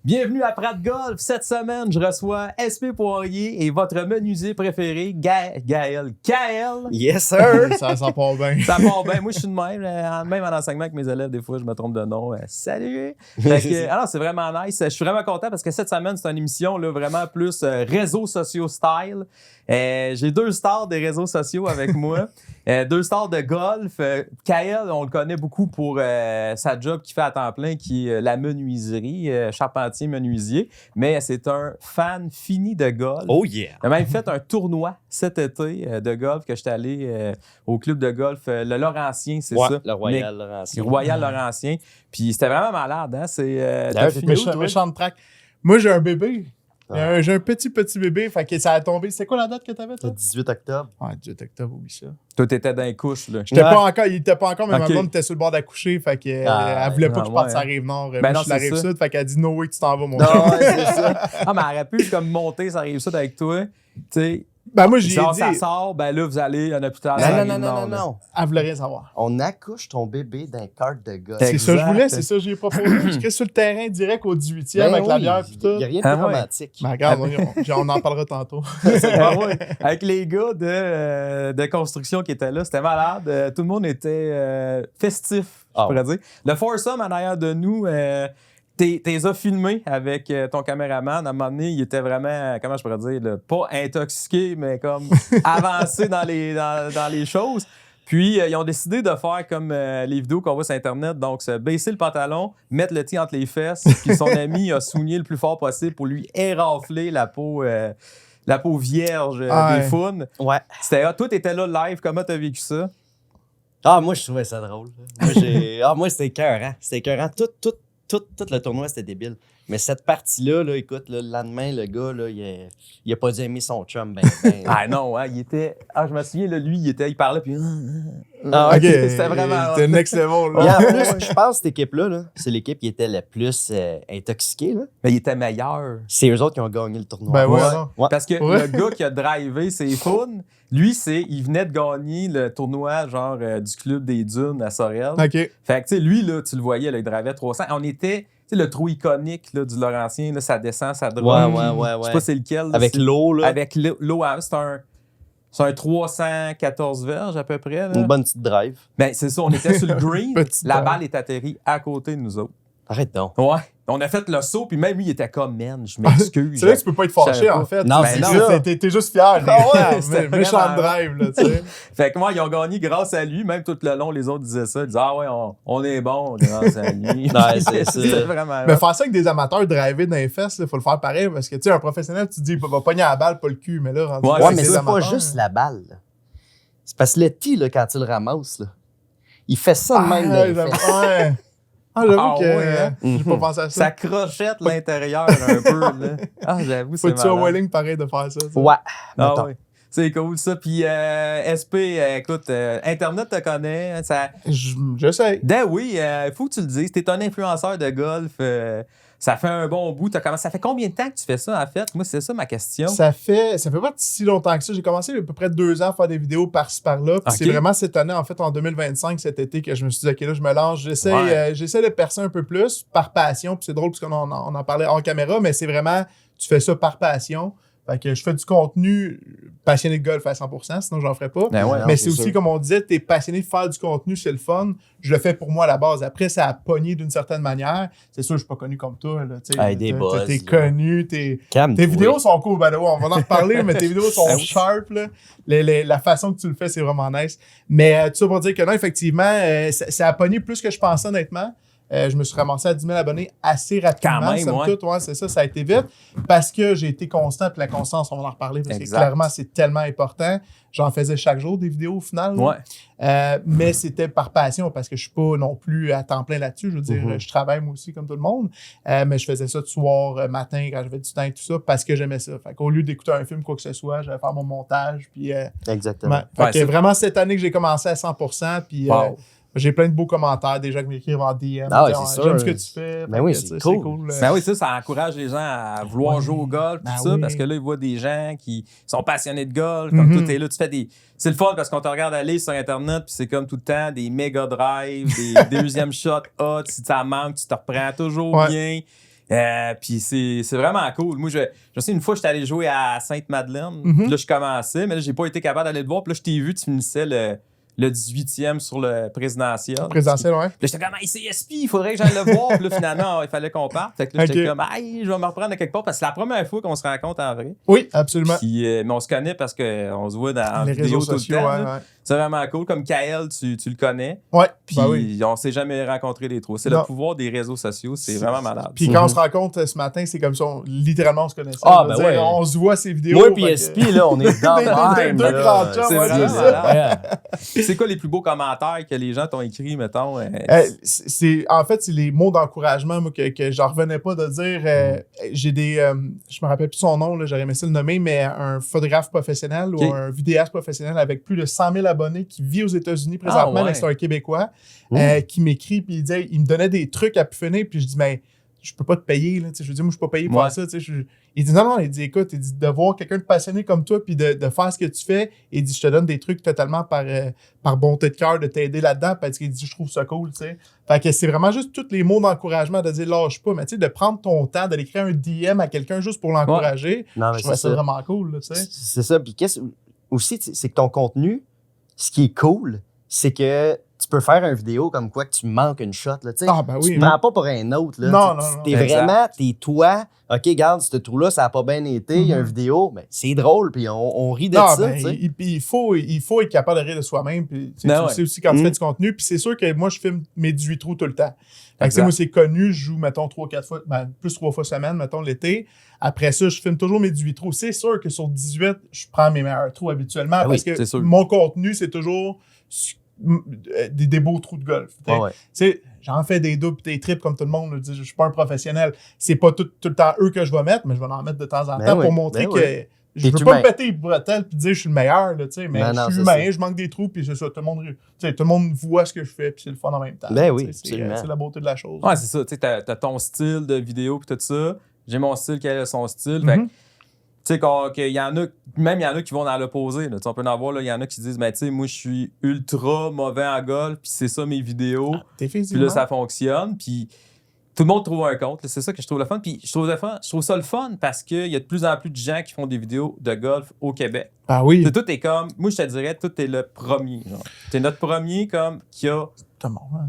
Bienvenue à Prat Golf. Cette semaine, je reçois SP Poirier et votre menuisier préféré, Gaël. Yes, sir! Ça part bien. Ça part bien. Moi, je suis de même en enseignement avec mes élèves, des fois, je me trompe de nom. Salut! Alors, c'est vraiment nice. Je suis vraiment content parce que cette semaine, c'est une émission là, vraiment plus réseaux sociaux style. J'ai 2 stars des réseaux sociaux avec moi. 2 stars de golf. Gaël, on le connaît beaucoup pour sa job qu'il fait à temps plein, qui est la menuiserie, charpentier menuisier. Mais c'est un fan fini de golf. Oh yeah! Il a même fait un tournoi cet été de golf que j'étais allé au club de golf, le Laurentien, c'est ça? Le Royal Laurentien. Royal Laurentien. Puis c'était vraiment malade, hein? D'ailleurs, T'as filmé où, toi? Méchant de track. Moi, j'ai un bébé. J'ai un petit bébé. Fait que ça a tombé. C'est quoi la date que t'avais, toi? Le 18 octobre. Ah, 18 octobre, oublie ça. Toi, t'étais dans les couches, là. Il était pas encore, mais Ok. ma blonde était sur le bord d'accoucher. Fait que, elle voulait pas que je parte sur la Rive-Nord. Ben Moi, non, je suis la c'est ça. Rive-Sud. Fait qu'elle a dit, no way, tu t'en vas, mon Non, gars. ouais, c'est ça. Ah, mais elle aurait pu comme monter, ça arrive ça avec toi. Tu sais, Ben, moi, j'ai dit, ça sort, ben là, vous allez à l'hôpital. Non. elle voulait rien savoir. On accouche ton bébé d'un carte de gosse. Exact. C'est ça que je voulais, c'est ça que j'ai proposé. Je serais sur le terrain direct au 18e avec la bière pis tout. Il n'y a rien de Ah plus ouais. romantique. Mais regarde, on en parlera tantôt. Ah ouais. Avec les gars de construction qui étaient là, c'était malade. Tout le monde était festif, je pourrais dire. Le foursome en arrière de nous, t'es as filmé avec ton caméraman. À un moment donné, il était vraiment, comment je pourrais dire, là, pas intoxiqué, mais comme avancé dans les choses. Puis, ils ont décidé de faire comme les vidéos qu'on voit sur Internet. Donc, se baisser le pantalon, mettre le tee entre les fesses. Puis, son ami a soigné le plus fort possible pour lui érafler la peau vierge des faunes. Ouais. Toi, t'étais là live. Comment t'as vécu ça? Ah, moi, je trouvais ça drôle. Moi, c'était écœurant. C'était écœurant. Tout le tournoi, c'était débile. Mais cette partie-là, là, écoute, là, le lendemain, le gars, là, il a pas dû aimer son chum. Ah non, hein, il était... Ah, je me souviens, là, lui, il parlait, puis... Ah, Ok, C'était vraiment... C'était next level. Et Là. en plus, je pense que cette équipe-là, là, c'est l'équipe qui était la plus intoxiquée. Là. Mais il était meilleur. C'est eux autres qui ont gagné le tournoi. Ben ouais, Ouais. non. Ouais. Parce que Ouais. le gars qui a drivé ses faunes, lui, il venait de gagner le tournoi genre du club des dunes à Sorel. OK. Fait que, tu sais, lui, là, tu le voyais, là, il drivait 300. On était, tu sais, le trou iconique là, du Laurentien, là, ça descend, ça drop. Ouais. Je sais pas c'est lequel. là, Avec c'est- l'eau, là. Avec l'eau, c'est un 314 verges à peu près. Là. Une bonne petite drive. Ben, c'est ça, on était sur le green. Petite La balle. balle est atterrie à côté de nous autres. Arrête donc. Ouais. On a fait le saut, puis même lui, il était comme, man, je m'excuse. C'est là que tu peux pas être Je fâché, savais en pas. fait. Non, Ben c'est non, ça. T'es juste fier. Ah ouais, c'était Méchant vraiment- drive, là, tu sais. Fait que moi, ils ont gagné grâce à lui. Même tout le long, les autres disaient ça. Ils disaient, ah ouais, on est bon grâce à lui. Ouais, c'est ça. C'était vraiment... Mais faire ça avec des amateurs driver dans les fesses, il faut le faire pareil parce que, tu sais, un professionnel, tu te dis, il va pogner à la balle, pas le cul. Mais là, rendu Ouais, là, Ouais, avec mais des c'est pas amateurs, juste la balle. Là. C'est parce que le tee, là, quand tu le ramasses, là, il fait ça de même. dans les fesses. Ouais. Ah, j'avoue Ah, que ouais, hein? j'ai pas pensé à ça. Ça crochette l'intérieur un peu. Là. Ah, j'avoue, c'est Faut-tu au malade. Welling pareil de faire ça? tu sais? Ouais. Ah, mettons. ouais. C'est cool, ça. Puis, SP, écoute, Internet te connaît. Ça... Je sais. Ben oui, faut que tu le dises. T'es un influenceur de golf. Ça fait un bon bout. Ça fait combien de temps que tu fais ça, en fait? Moi, c'est ça ma question. Ça fait pas si longtemps que ça. J'ai commencé à peu près 2 ans à faire des vidéos par-ci par-là. Puis Ok. c'est vraiment cette année, en fait, en 2025, cet été, que je me suis dit, OK, là, je me lance. J'essaie de percer un peu plus par passion. Puis c'est drôle parce qu'on en parlait hors caméra, mais c'est vraiment, tu fais ça par passion. Fait que je fais du contenu passionné de golf à 100%, sinon j'en ferais pas. Ben ouais, Mais non, c'est c'est aussi, sûr. comme on disait, t'es passionné de faire du contenu, c'est le fun. Je le fais pour moi à la base. Après, ça a pogné d'une certaine manière. C'est sûr, je suis pas connu comme toi. Là, tu sais. Hey, des buzz, T'es là. connu, Calme-toi. tes vidéos sont cool, by the way. On va en reparler, mais tes vidéos sont Ah oui. sharp. Là. La façon que tu le fais, c'est vraiment nice. Mais tout ça pour dire que non, effectivement, ça a pogné plus que je pensais, honnêtement. Je me suis ramassé à 10 000 abonnés assez rapidement. Quand même, somme ouais. toute, ouais, c'est ça, ça a été vite. Parce que j'ai été constant, puis la constance, on va en reparler, parce Exact. que clairement, c'est tellement important. J'en faisais chaque jour des vidéos au final. là. Ouais. Mais c'était par passion, parce que je suis pas non plus à temps plein là-dessus. Je veux dire, je travaille moi aussi comme tout le monde. Mais je faisais ça de soir, matin, quand j'avais du temps et tout ça, parce que j'aimais ça. Fait qu'au lieu d'écouter un film, quoi que ce soit, j'allais faire mon montage. Puis, Exactement. ouais. Fait Ouais, que c'est- vraiment cette année que j'ai commencé à 100%. Puis, Wow. j'ai plein de beaux commentaires, des gens qui m'écrivent en DM. Ah ouais, disant, c'est sûr. J'aime ce que tu fais. Ben Fait oui, que, c'est tu sais, cool. Ben oui, ça encourage les gens à vouloir Ouais. jouer au golf, Ben tout ça, oui. parce que là, ils voient des gens qui sont passionnés de golf, comme Mhm. tout est là, tu fais des... C'est le fun parce qu'on te regarde aller sur Internet, puis c'est comme tout le temps des méga drives, des deuxième shots hot, si ça manque, tu te reprends toujours Ouais. bien. Puis c'est vraiment cool. Moi, je sais, une fois, j'étais allé jouer à Sainte-Madeleine. Puis là, je commençais, mais là, j'ai pas été capable d'aller te voir. Puis là, je t'ai vu, tu finissais le 18e sur le présidentiel. Présidentiel, ouais. Puis là, j'étais comme, hey, CSP, il faudrait que j'aille le voir. Puis là, finalement, il fallait qu'on parte. Fait que là, j'étais comme, hey, je vais me reprendre à quelque part. Parce que c'est la première fois qu'on se rencontre en vrai. Oui, absolument. Puis, mais on se connaît parce qu'on se voit dans les vidéo réseaux tout sociaux, le temps. ouais. C'est vraiment cool. Comme Kael, tu le connais. Ouais, Puis on s'est jamais rencontrés les trois. C'est le pouvoir des réseaux sociaux. C'est vraiment malade. Puis quand on se rencontre ce matin, c'est comme ça, littéralement, on se connaissait. Ouais. On se voit ces vidéos. Moi puis SP, là, on est dans le deux grands chums, c'est ouais, vraiment c'est malade. C'est quoi les plus beaux commentaires que les gens t'ont écrits, mettons? En fait, c'est les mots d'encouragement moi, que j'en revenais pas de dire. J'ai des... je me rappelle plus son nom, là, j'aurais aimé ça le nommer, mais un photographe professionnel ou un vidéaste professionnel avec plus de 100 000 abonnés qui vit aux États-Unis présentement, mais c'est un Québécois, qui m'écrit, puis il me donnait des trucs à pu finir, puis je dis, mais je peux pas te payer, là, je veux dire, moi, je suis pas payé pour ça, il dit, non, il dit, écoute, il dit, de voir quelqu'un de passionné comme toi, puis de faire ce que tu fais, il dit, je te donne des trucs totalement par bonté de cœur, de t'aider là-dedans, parce qu'il dit, je trouve ça cool, tu sais. Fait que c'est vraiment juste tous les mots d'encouragement, de dire, lâche pas, mais tu sais, de prendre ton temps, d'aller écrire un DM à quelqu'un juste pour l'encourager, je trouve ça vraiment cool, tu sais. C'est ça, puis aussi, c'est que ton contenu, ce qui est cool, c'est que tu peux faire une vidéo comme quoi que tu manques une shot. Là, tu te prends pas pour un autre. Là, non. T'es vraiment, t'es toi. OK, regarde, ce trou-là, ça n'a pas bien été. Il y a une vidéo, mais c'est drôle, puis on rit de ça. Il faut être capable de rire de soi-même. Puis, tu sais aussi quand tu fais du contenu. Puis c'est sûr que moi, je filme mes 18 trous tout le temps. Fait que, moi, c'est connu. Je joue, mettons, 3-4 fois, plus 3 fois semaine, mettons, l'été. Après ça, je filme toujours mes 18 trous. C'est sûr que sur 18, je prends mes meilleurs trous habituellement parce que mon contenu, c'est toujours des beaux trous de golf. J'en fais des doubles des triples comme tout le monde. Je suis pas un professionnel. C'est pas tout le temps eux que je vais mettre, mais je vais en mettre de temps en temps pour montrer que je veux pas me péter les bretelles et dire que je suis le meilleur. Là, mais je suis humain, je manque des trous, puis c'est ça. Tout le monde voit ce que je fais, puis c'est le fun en même temps. C'est la beauté de la chose. Ouais, c'est ça. Tu as ton style de vidéo puis tout ça. J'ai mon style, qu'elle a son style. Tu sais, qu'il y en a, même il y en a qui vont dans l'opposé. On peut en voir, il y en a qui disent, tu sais, moi, je suis ultra mauvais en golf, puis c'est ça mes vidéos. Puis là, ça fonctionne. Puis tout le monde trouve un compte. C'est ça que je trouve le fun. Puis je trouve ça le fun parce qu'il y a de plus en plus de gens qui font des vidéos de golf au Québec. Ah oui. Tout est comme, moi, je te dirais, tout est le premier. T'es notre premier comme qui a.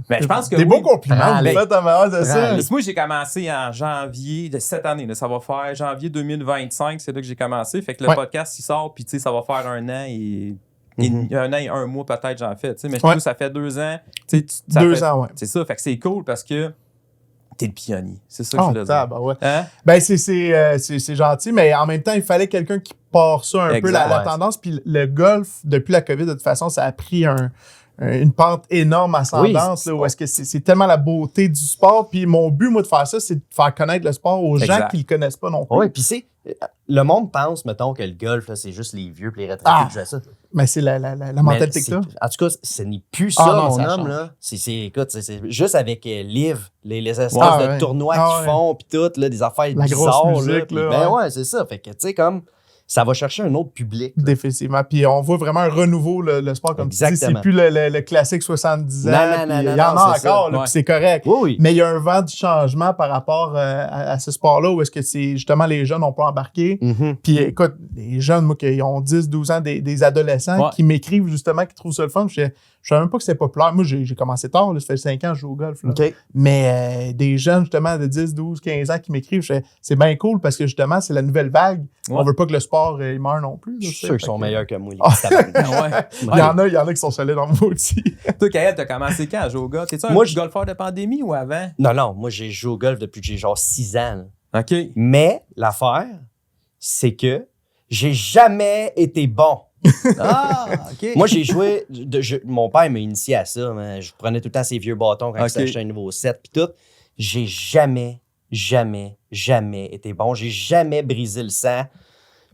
Ben, je pense que des beaux compliments, en fait, de ça. Moi, j'ai commencé en janvier de cette année. Là, ça va faire janvier 2025, c'est là que j'ai commencé. Fait que le podcast, il sort, puis ça va faire 1 an et... un an et 1 mois peut-être, j'en fais. Mais je trouve que ça fait 2 ans. 2 ans, C'est ça. Fait que c'est cool parce que t'es le pionnier. C'est ça que je voulais dire. Hein? Ben, c'est gentil, mais en même temps, il fallait quelqu'un qui part ça un peu la tendance. Puis le golf, depuis la COVID, de toute façon, ça a pris une pente énorme ascendante, là, où est-ce que c'est tellement la beauté du sport. Puis mon but, moi, de faire ça, c'est de faire connaître le sport aux gens qui le connaissent pas non plus. Oui, puis le monde pense, mettons, que le golf, là, c'est juste les vieux et les retraités qui jouent à ça. Mais c'est la mentalité que t'as. En tout cas, ce n'est plus ça, mon homme. Là. Écoute, c'est juste avec Liv, les espèces de tournois qu'ils font, puis tout, là, des affaires la bizarres. Grosse musique, là, ouais, c'est ça. Fait que, tu sais, comme... ça va chercher un autre public. Là. Définitivement. Puis on voit vraiment un renouveau, le sport, comme tu dis. C'est plus le classique 70 ans. Il y en a encore, puis c'est correct. Oui. Mais il y a un vent de changement par rapport à ce sport-là, où est-ce que c'est justement les jeunes ont pas embarqué. Puis écoute, les jeunes, moi, qui ont 10, 12 ans, des adolescents qui m'écrivent justement, qui trouvent ça le fun. Je savais même pas que c'était populaire. Moi, j'ai commencé tard, là, ça fait 5 ans que je joue au golf. Là. Mais des jeunes, justement, de 10, 12, 15 ans qui m'écrivent, c'est bien cool parce que justement, c'est la nouvelle vague. On veut pas que le sport il meurt non plus. Je suis sûr qu'ils sont meilleurs que moi. Il y en a qui sont solides dans le mot aussi. Toi, Kael, t'as commencé quand à jouer au golf? T'es-tu un golfeur de pandémie ou avant? Non. Moi, j'ai joué au golf depuis que j'ai genre 6 ans. Là. OK. Mais l'affaire, c'est que j'ai jamais été bon. OK. Moi, j'ai joué... mon père m'a initié à ça. Mais je prenais tout le temps ses vieux bâtons quand il s'achetait un nouveau set puis tout. J'ai jamais été bon. J'ai jamais brisé le sang.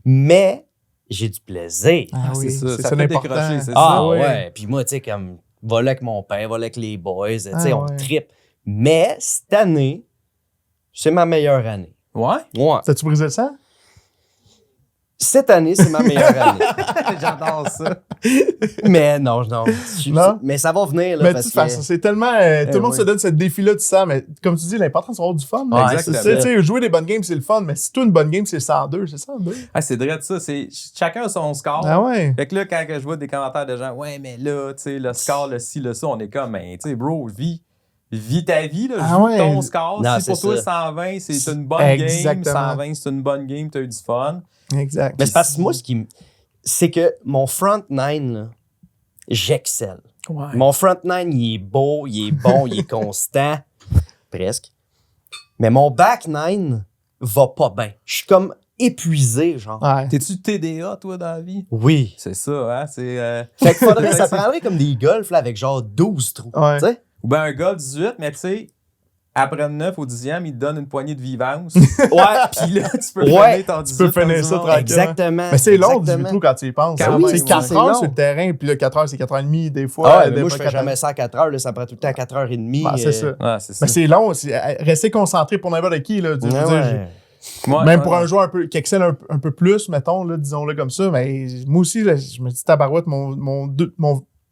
Mais j'ai du plaisir. Oui, c'est ça. Ça fait décrocher, c'est ça. Ah ouais. Puis moi, tu sais, comme... voler avec mon père, voler avec les boys. Tu sais, on trippe. Mais cette année, c'est ma meilleure année. Ouais? Ouais. T'as-tu brisé le sang? Cette année, c'est ma meilleure année. J'adore ça. Mais non. Non? Mais ça va venir, là, Mais de parce toute que... façon, c'est tellement. Tout le monde se donne ce défi-là du 100, mais comme tu dis, l'important, c'est d'avoir du fun. Ouais, exactement. C'est ça, tu sais, jouer des bonnes games, c'est le fun, mais si toi, une bonne game, c'est 102, c'est 102. Ah, c'est vrai de ça. Chacun a son score. Ah ouais. Fait que là, quand je vois des commentaires de gens, ouais, mais là, tu sais, le score, le ci, le ça, on est comme, ben, tu sais, bro, vis ta vie, là, joue ouais. ton score. Non, Si pour c'est toi, ça. 120, c'est une bonne Exactement. game, 120, c'est une bonne game, t'as eu du fun. Exact. Mais c'est parce que moi, c'est que mon front nine, là, j'excelle. Ouais. Mon front nine, il est beau, il est bon, il est constant. Presque. Mais mon back nine va pas bien. Je suis comme épuisé, genre. Ouais. T'es-tu TDA, toi, dans la vie? Oui. C'est ça, hein? C'est. Fait que ça prendrait comme des golfs là, avec genre 12 trous. Ouais. Tu sais? Ou bien un gars de 18, mais tu sais, après le 9 au 10e, il te donne une poignée de vivance. Ouais. Puis là, tu peux finir ton 18. Tu peux finir comme ça du monde. tranquille. Exactement. Mais c'est long, Exactement. 18 trous, quand tu y penses. Quand C'est même, 4 c'est heures long. sur le terrain, puis là, 4 heures, c'est 4h30 des fois. Ah ouais, mais des moi, je fois, fais 4 heures. jamais ça à 4 heures. Là, ça me prend tout le temps 4h30. Ah, c'est ça. Ouais, c'est ça. Mais c'est long. Rester concentré pour n'importe qui. Là, je veux dire, Ouais. Ouais, même ouais, pour un joueur qui excelle un peu plus, mettons, là, disons-le comme ça. Mais moi aussi, là, je me dis, tabarouette, mon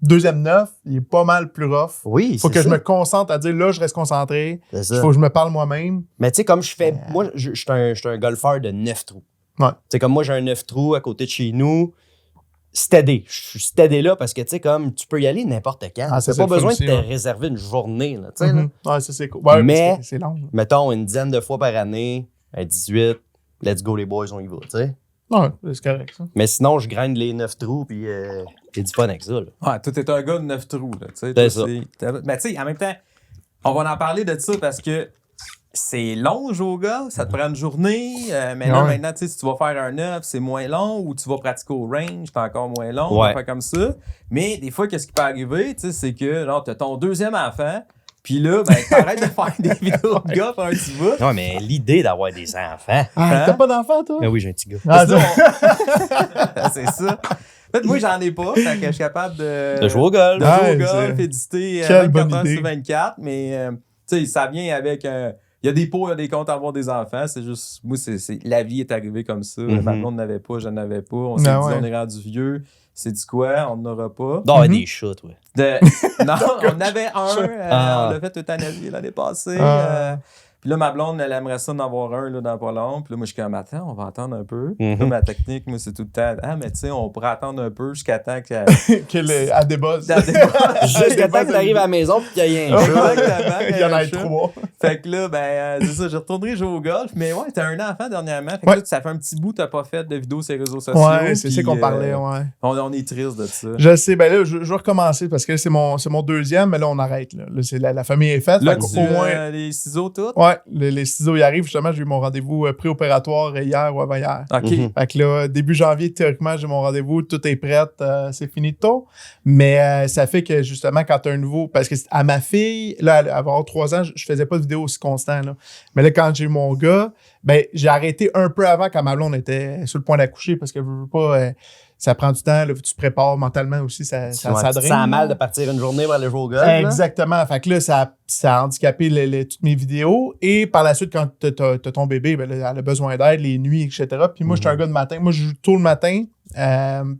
deuxième 9, il est pas mal plus rough. Oui, Faut c'est que ça. je me concentre à dire, là, je reste concentré. C'est Il ça. faut que je me parle moi-même. Mais tu sais, comme je fais. Moi, je suis un golfeur de 9 trous. Ouais. Tu sais, comme moi, j'ai un 9 trous à côté de chez nous. Steady. Je suis steady là parce que, tu sais, comme tu peux y aller n'importe quand. Ah, ça, T'as c'est pas le fun besoin aussi, de te ouais. réserver une journée, là, tu sais. là. Mhm. Ouais, ça, c'est cool. Ouais, Mais- parce que c'est long. Mettons une dizaine de fois par année, à 18, let's go les boys, on y va, tu sais. Ouais, c'est correct, ça. Mais sinon, je grind les 9 trous puis j'ai du fun avec ça, là. Ouais, toi, t'es un gars de 9 trous. Là, tu sais, C'est toi, ça. Mais tu sais, en même temps, on va en parler de ça parce que c'est long jouer au golf, ça te prend une journée. Mais là, Ouais. maintenant, tu sais, si tu vas faire un 9, c'est moins long, ou tu vas pratiquer au range, c'est encore moins long, Ouais. on va faire comme ça. Mais des fois, qu'est-ce qui peut arriver, tu sais, c'est que, genre, t'as ton deuxième enfant, puis là, ben, t'arrêtes de faire des vidéos de golf un petit bout. Non, mais l'idée d'avoir des enfants. Ah, Hein? t'as pas d'enfant, toi? Ben oui, j'ai un petit gars. Ah, Parce que c'est ça. En fait, moi, j'en ai pas, fait que je suis capable De jouer au golf. de jouer Ouais, au golf, c'est- éditer Quelle 24 bonne heures idée. sur 24, mais tu sais, ça vient avec il y a des pour, il y a des contre à avoir des enfants, c'est juste moi la vie est arrivée comme ça. Mhm. Ma blonde n'avait pas, je n'avais pas, on s'est Ah dit ouais. on est rendu vieux, c'est du quoi, on n'aura pas. D'avoir des chats, toi. Non, on avait un, Ah. on l'a fait euthanasier l'année passée. Ah. Puis là, ma blonde, elle aimerait ça d'en avoir un là, dans pas long. Puis là, moi, je suis comme, attends, on va attendre un peu. Mhm. Là, ma technique, moi, c'est tout le temps, ah, mais tu sais, on pourrait attendre un peu jusqu'à temps qu'elle. À des buzz. Jusqu'à temps que t'arrives à la maison et qu'il y ait un chat. Exactement. Il y en a un eu chat. 3. Fait que là, ben, c'est ça, je retournerai jouer au golf. Mais ouais, t'as un enfant dernièrement. Fait que Ouais. là, ça fait un petit bout que t'as pas fait de vidéos sur les réseaux sociaux. Ouais, c'est puis, ça qu'on parlait, ouais. On est triste de ça. Je sais, ben là, je vais recommencer parce que c'est mon deuxième, mais là, on arrête. Là, c'est la famille est faite. Là, Fait tu qu'au moins. les ciseaux, tout. Ouais, les ciseaux y arrivent. Justement, j'ai eu mon rendez-vous préopératoire hier ou avant-hier. OK. Mhm. Fait que là, début janvier, théoriquement, j'ai mon rendez-vous, tout est prêt, c'est fini de tôt. Mais ça fait que justement, quand tu as un nouveau. Parce que à ma fille, là, elle va avoir 3 ans, je faisais pas de vidéo aussi constant. Là. Mais là, quand j'ai eu mon gars, ben, j'ai arrêté un peu avant quand ma blonde était sur le point d'accoucher parce que je veux pas. Ça prend du temps, là, tu te prépares mentalement aussi, ça Ouais, draine. tu te sens mal de partir une journée pour aller jouer au golf. là. Exactement. Fait que là, ça a handicapé toutes mes vidéos. Et par la suite, quand t'as ton bébé, ben, là, elle a besoin d'aide, les nuits, etc. Puis moi, je suis un gars de matin. Moi, je joue tôt le matin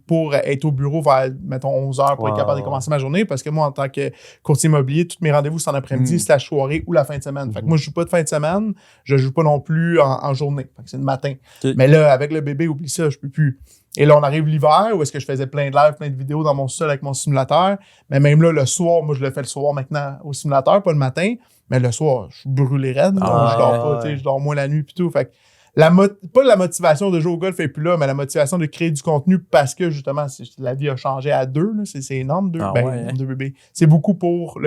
pour être au bureau vers, mettons, 11h pour être capable de commencer ma journée. Parce que moi, en tant que courtier immobilier, tous mes rendez-vous, c'est en après-midi, c'est la soirée ou la fin de semaine. Fait que moi, je joue pas de fin de semaine. Je joue pas non plus en journée. Fait que c'est le matin. Ok. Mais là, avec le bébé, oublie ça, je peux plus. Et là, on arrive l'hiver où est-ce que je faisais plein de lives, plein de vidéos dans mon sol avec mon simulateur. Mais même là, le soir, moi, je le fais le soir maintenant au simulateur, pas le matin. Mais le soir, je suis brûlé raide. Ah, je dors pas, ouais. tu sais, je dors moins la nuit pis tout. Fait que pas la motivation de jouer au golf est plus là, mais la motivation de créer du contenu parce que justement, la vie a changé à 2. Là, c'est énorme, 2. Ah Ben, ouais, hein? 2 bébés. C'est beaucoup pour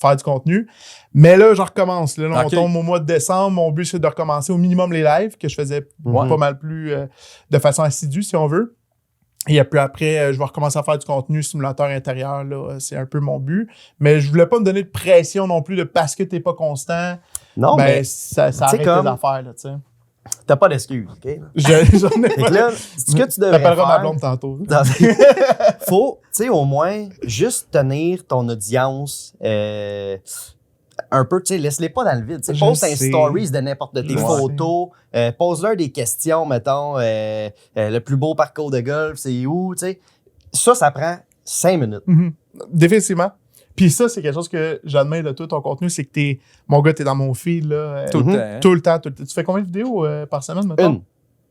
faire du contenu. Mais là, je recommence. Là, Ok. on tombe au mois de décembre. Mon but, c'est de recommencer au minimum les lives que je faisais pas mal plus de façon assidue, si on veut. Et puis après, je vais recommencer à faire du contenu simulateur intérieur. Là, c'est un peu mon but. Mais je voulais pas me donner de pression non plus de parce que t'es pas constant. Non, Ben, mais ça sais, arrête comme- tes affaires. Là, tu sais. t'as pas d'excuse, OK? J'en ai Fait que pas. là, ce que tu devrais T'appelleras ma faire... blonde tantôt. Faut, tu sais, au moins, juste tenir ton audience un peu, tu sais, laisse-les pas dans le vide. Je Poste un sais. stories de n'importe tes Je photos, pose-leur des questions, mettons, le plus beau parcours de golf, c'est où, tu sais. Ça prend 5 minutes. Définitivement. Puis ça, c'est quelque chose que j'admire de tout ton contenu, c'est que mon gars, t'es dans mon feed, là. Tout le temps. Tout le temps. Tu fais combien de vidéos par semaine, mettons?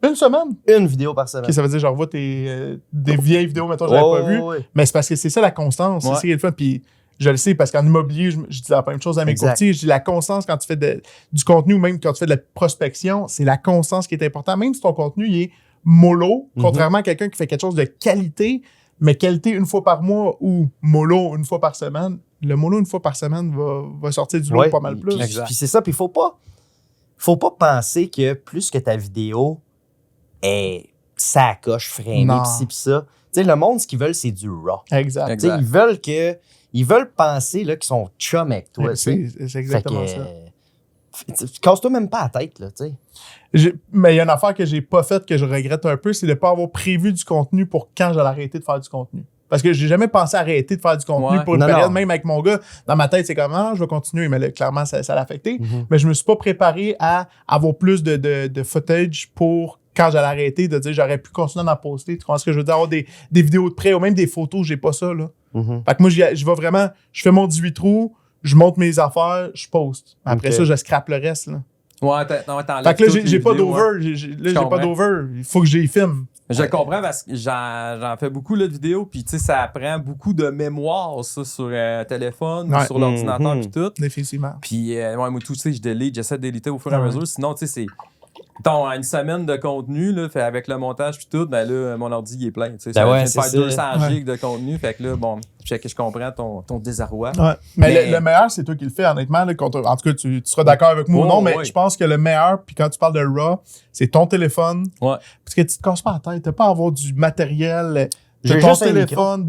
Une semaine? Une vidéo par semaine. OK, ça veut dire, je revois des vieilles vidéos, mettons, que j'avais pas vues. Ouais. Mais c'est parce que c'est ça la constance. C'est ça qui est le fun. Puis je le sais, parce qu'en immobilier, je dis la même chose à mes courtiers. Je dis la constance quand tu fais du contenu ou même quand tu fais de la prospection, c'est la constance qui est importante. Même si ton contenu il est mollo, contrairement à quelqu'un qui fait quelque chose de qualité, mais qualité une fois par mois ou mollo une fois par semaine, le mollo une fois par semaine va sortir du lot pas mal plus. Puis c'est ça. Puis faut pas penser que plus que ta vidéo est sacoche, framée, pis ci pis ça. Tu sais, le monde, ce qu'ils veulent, c'est du raw. Exact. Tu sais, ils veulent penser là, qu'ils sont chum avec toi. C'est exactement ça. Casse-toi même pas la tête, là, tu sais. Mais il y a une affaire que j'ai pas faite, que je regrette un peu, c'est de pas avoir prévu du contenu pour quand j'allais arrêter de faire du contenu. Parce que j'ai jamais pensé arrêter de faire du contenu pour une période, même avec mon gars. Dans ma tête, c'est comme, je vais continuer, mais là, clairement, ça l'a affecté. Mais je me suis pas préparé à avoir plus de footage pour quand j'allais arrêter, de dire j'aurais pu continuer à en poster. Tu comprends ce que je veux dire? Avoir des vidéos de près ou même des photos, j'ai pas ça, là. Fait que moi, je vais vraiment, je fais mon 18 trous, je monte mes affaires, je poste. Après ça, je scrape le reste, là. Ouais, t'enlèves. Fait que là, j'ai pas d'over. J'ai pas d'over. Il faut que j'y filme. Je comprends parce que j'en fais beaucoup là, de vidéos, puis tu sais, ça prend beaucoup de mémoire, ça, sur téléphone, sur l'ordinateur, puis tout. Définitivement. Puis, moi, tout, tu sais, j'essaie de déliter au fur et à mesure. Sinon, tu sais, c'est. Mettons, une semaine de contenu, là, fait avec le montage puis tout, ben là, mon ordi, il est plein. Tu sais, Ben je viens de faire 200 gigs de contenu. Fait que là, bon, je comprends ton désarroi. Ouais. Mais le meilleur, c'est toi qui le fais, honnêtement. Là, en tout cas, tu seras d'accord avec moi ou non, mais je pense que le meilleur, puis quand tu parles de RAW, c'est ton téléphone. Ouais. Parce que tu te casses pas la tête. T'as pas à avoir du matériel. J'ai ton juste téléphone,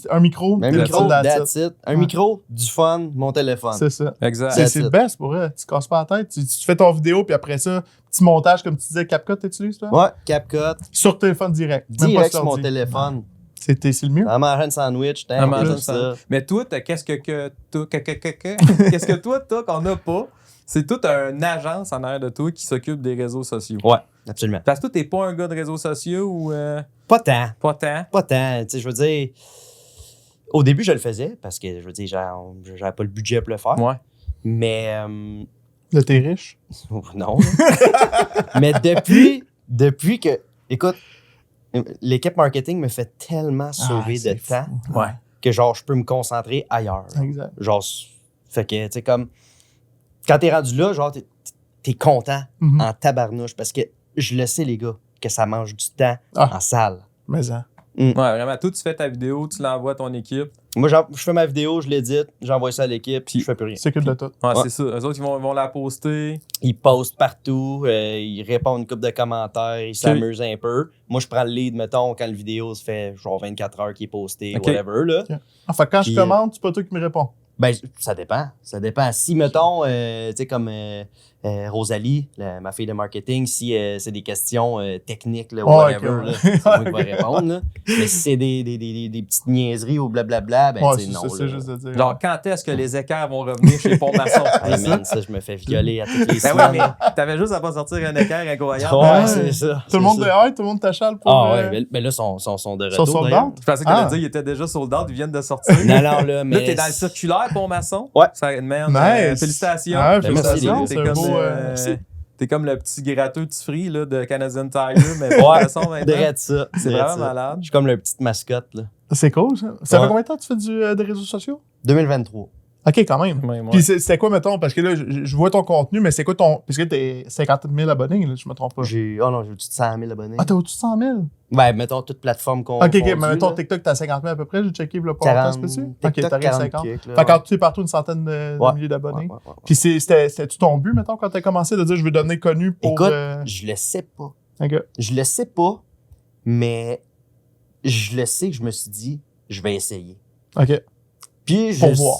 un micro, that's it. Un micro, du fun, mon téléphone. C'est ça. Exact. C'est le best pour vrai. Tu te casses pas la tête. Tu fais ton vidéo, puis après ça, petit montage, comme tu disais, CapCut, t'utilises, toi? Ouais, CapCut. Sur téléphone direct. Direct sur mon téléphone. C'est le mieux. En mangeant un sandwich, ça. Mais toi, qu'est-ce que toi, t'as qu'on n'a pas? C'est toute une agence en arrière de toi qui s'occupe des réseaux sociaux. Ouais, absolument. Parce que toi, t'es pas un gars de réseaux sociaux ou... Pas tant. Pas tant. Pas tant. Tu sais, je veux dire, au début, je le faisais parce que, je veux dire, j'avais pas le budget pour le faire. Ouais. Mais... Là, t'es riche? Non. Mais depuis que... Écoute, l'équipe marketing me fait tellement sauver de temps que, genre, je peux me concentrer ailleurs. Exact. Genre, fait que, tu sais, comme... Quand t'es rendu là, genre, t'es content en tabarnouche parce que je le sais, les gars, que ça mange du temps en salle. Mais ça. Ouais, vraiment. Toi, tu fais ta vidéo, tu l'envoies à ton équipe. Moi, je fais ma vidéo, je l'édite, j'envoie ça à l'équipe, puis je fais plus rien. C'est que de tout. Ouais, c'est ça. Eux autres, ils vont la poster. Ils postent partout, ils répondent une couple de commentaires, ils s'amusent un peu. Moi, je prends le lead, mettons, quand la vidéo se fait genre 24 heures qui est postée, whatever, là. Enfin, quand je commande, c'est pas toi qui me réponds. Ben, ça dépend. Ça dépend. Si, mettons, tu sais, comme Rosalie, ma fille de marketing, si c'est des questions techniques, là, whatever, là, c'est moi qui vais répondre. Là. Mais si c'est des petites niaiseries ou blablabla, ben, tu sais, non. C'est juste de dire. Genre, quand est-ce que les équerres vont revenir chez Pont-Maçon? Hey, man, ça, je me fais violer à toutes les semaines. Ben oui, mais t'avais juste à pas sortir un équerre incroyable. Ouais, c'est ça. Tout le monde dehors, tout le monde t'achale pour... Ah ouais, mais là, ils sont de retour. sold out? Je pensais qu'il dit ils étaient déjà sold out, ils viennent de sortir. Non, là, mais... Là, t'es dans le circulaire, Pont-Maçon. Ouais. Ça, man, nice. Félicitations. Ouais, félicitations. c'est un beau... T'es comme le petit gratteux de free là, de Canadian Tire, mais Pont-Maçon maintenant. Ça. C'est vraiment malade. Je suis comme leur petite mascotte, là. C'est cool, ça. Ça fait combien de temps que tu fais des réseaux sociaux? 2023. OK, quand même. Puis c'est quoi, mettons, parce que là, je vois ton contenu, mais c'est quoi ton... Parce que t'es 50 000 abonnés, là, je me trompe pas. Oh non, j'ai au-dessus de 100 000 abonnés. Ah, t'as au-dessus de 100 000? Ben, mettons, toute plateforme qu'on... OK, mais mettons, TikTok, t'as 50 000 à peu près, j'ai checké le podcast, peux-tu? OK, t'arrives 50. Fait quand tu es partout une centaine de milliers d'abonnés. Puis c'était-tu ton but, mettons, quand t'as commencé, de dire je veux devenir connu pour... Écoute, je le sais pas. OK. Je le sais pas, mais je le sais que je me suis dit, je vais essayer. OK. Puis pour voir.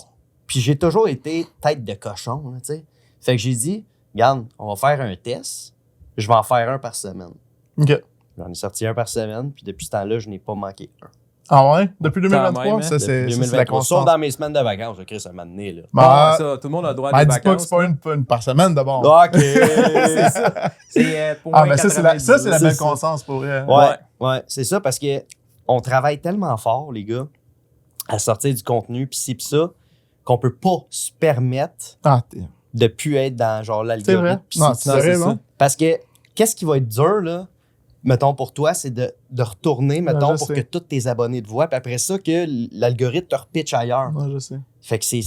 Puis j'ai toujours été tête de cochon, tu sais. Fait que j'ai dit, regarde, on va faire un test. Je vais en faire un par semaine. OK. J'en ai sorti un par semaine, puis depuis ce temps-là, je n'ai pas manqué un. Ah ouais? Depuis Quand 2023, même, hein. ça, c'est Depuis la 2023. constance. Sauf dans mes semaines de vacances, je crée ça m'a donné, là. Bah, ça, tout le monde a le droit à ben, des dis pas que vacances. c'est pas une par semaine d'abord. OK. C'est ça. C'est pour Ah, mais ça, c'est la C'est belle ça. constance pour vrai. Ouais, c'est ça, parce que on travaille tellement fort, les gars, à sortir du contenu, pis ci, pis ça, qu'on peut pas se permettre Ah, de plus être dans genre c'est l'algorithme. vrai. pis Non, ci, c'est pis ça. vrai, ça. non? Parce que qu'est-ce qui va être dur, là, mettons, pour toi, c'est de retourner, mettons, je pour sais. que tous tes abonnés te voient, puis après ça, que l'algorithme te repitch ailleurs. Non, je sais. Fait que c'est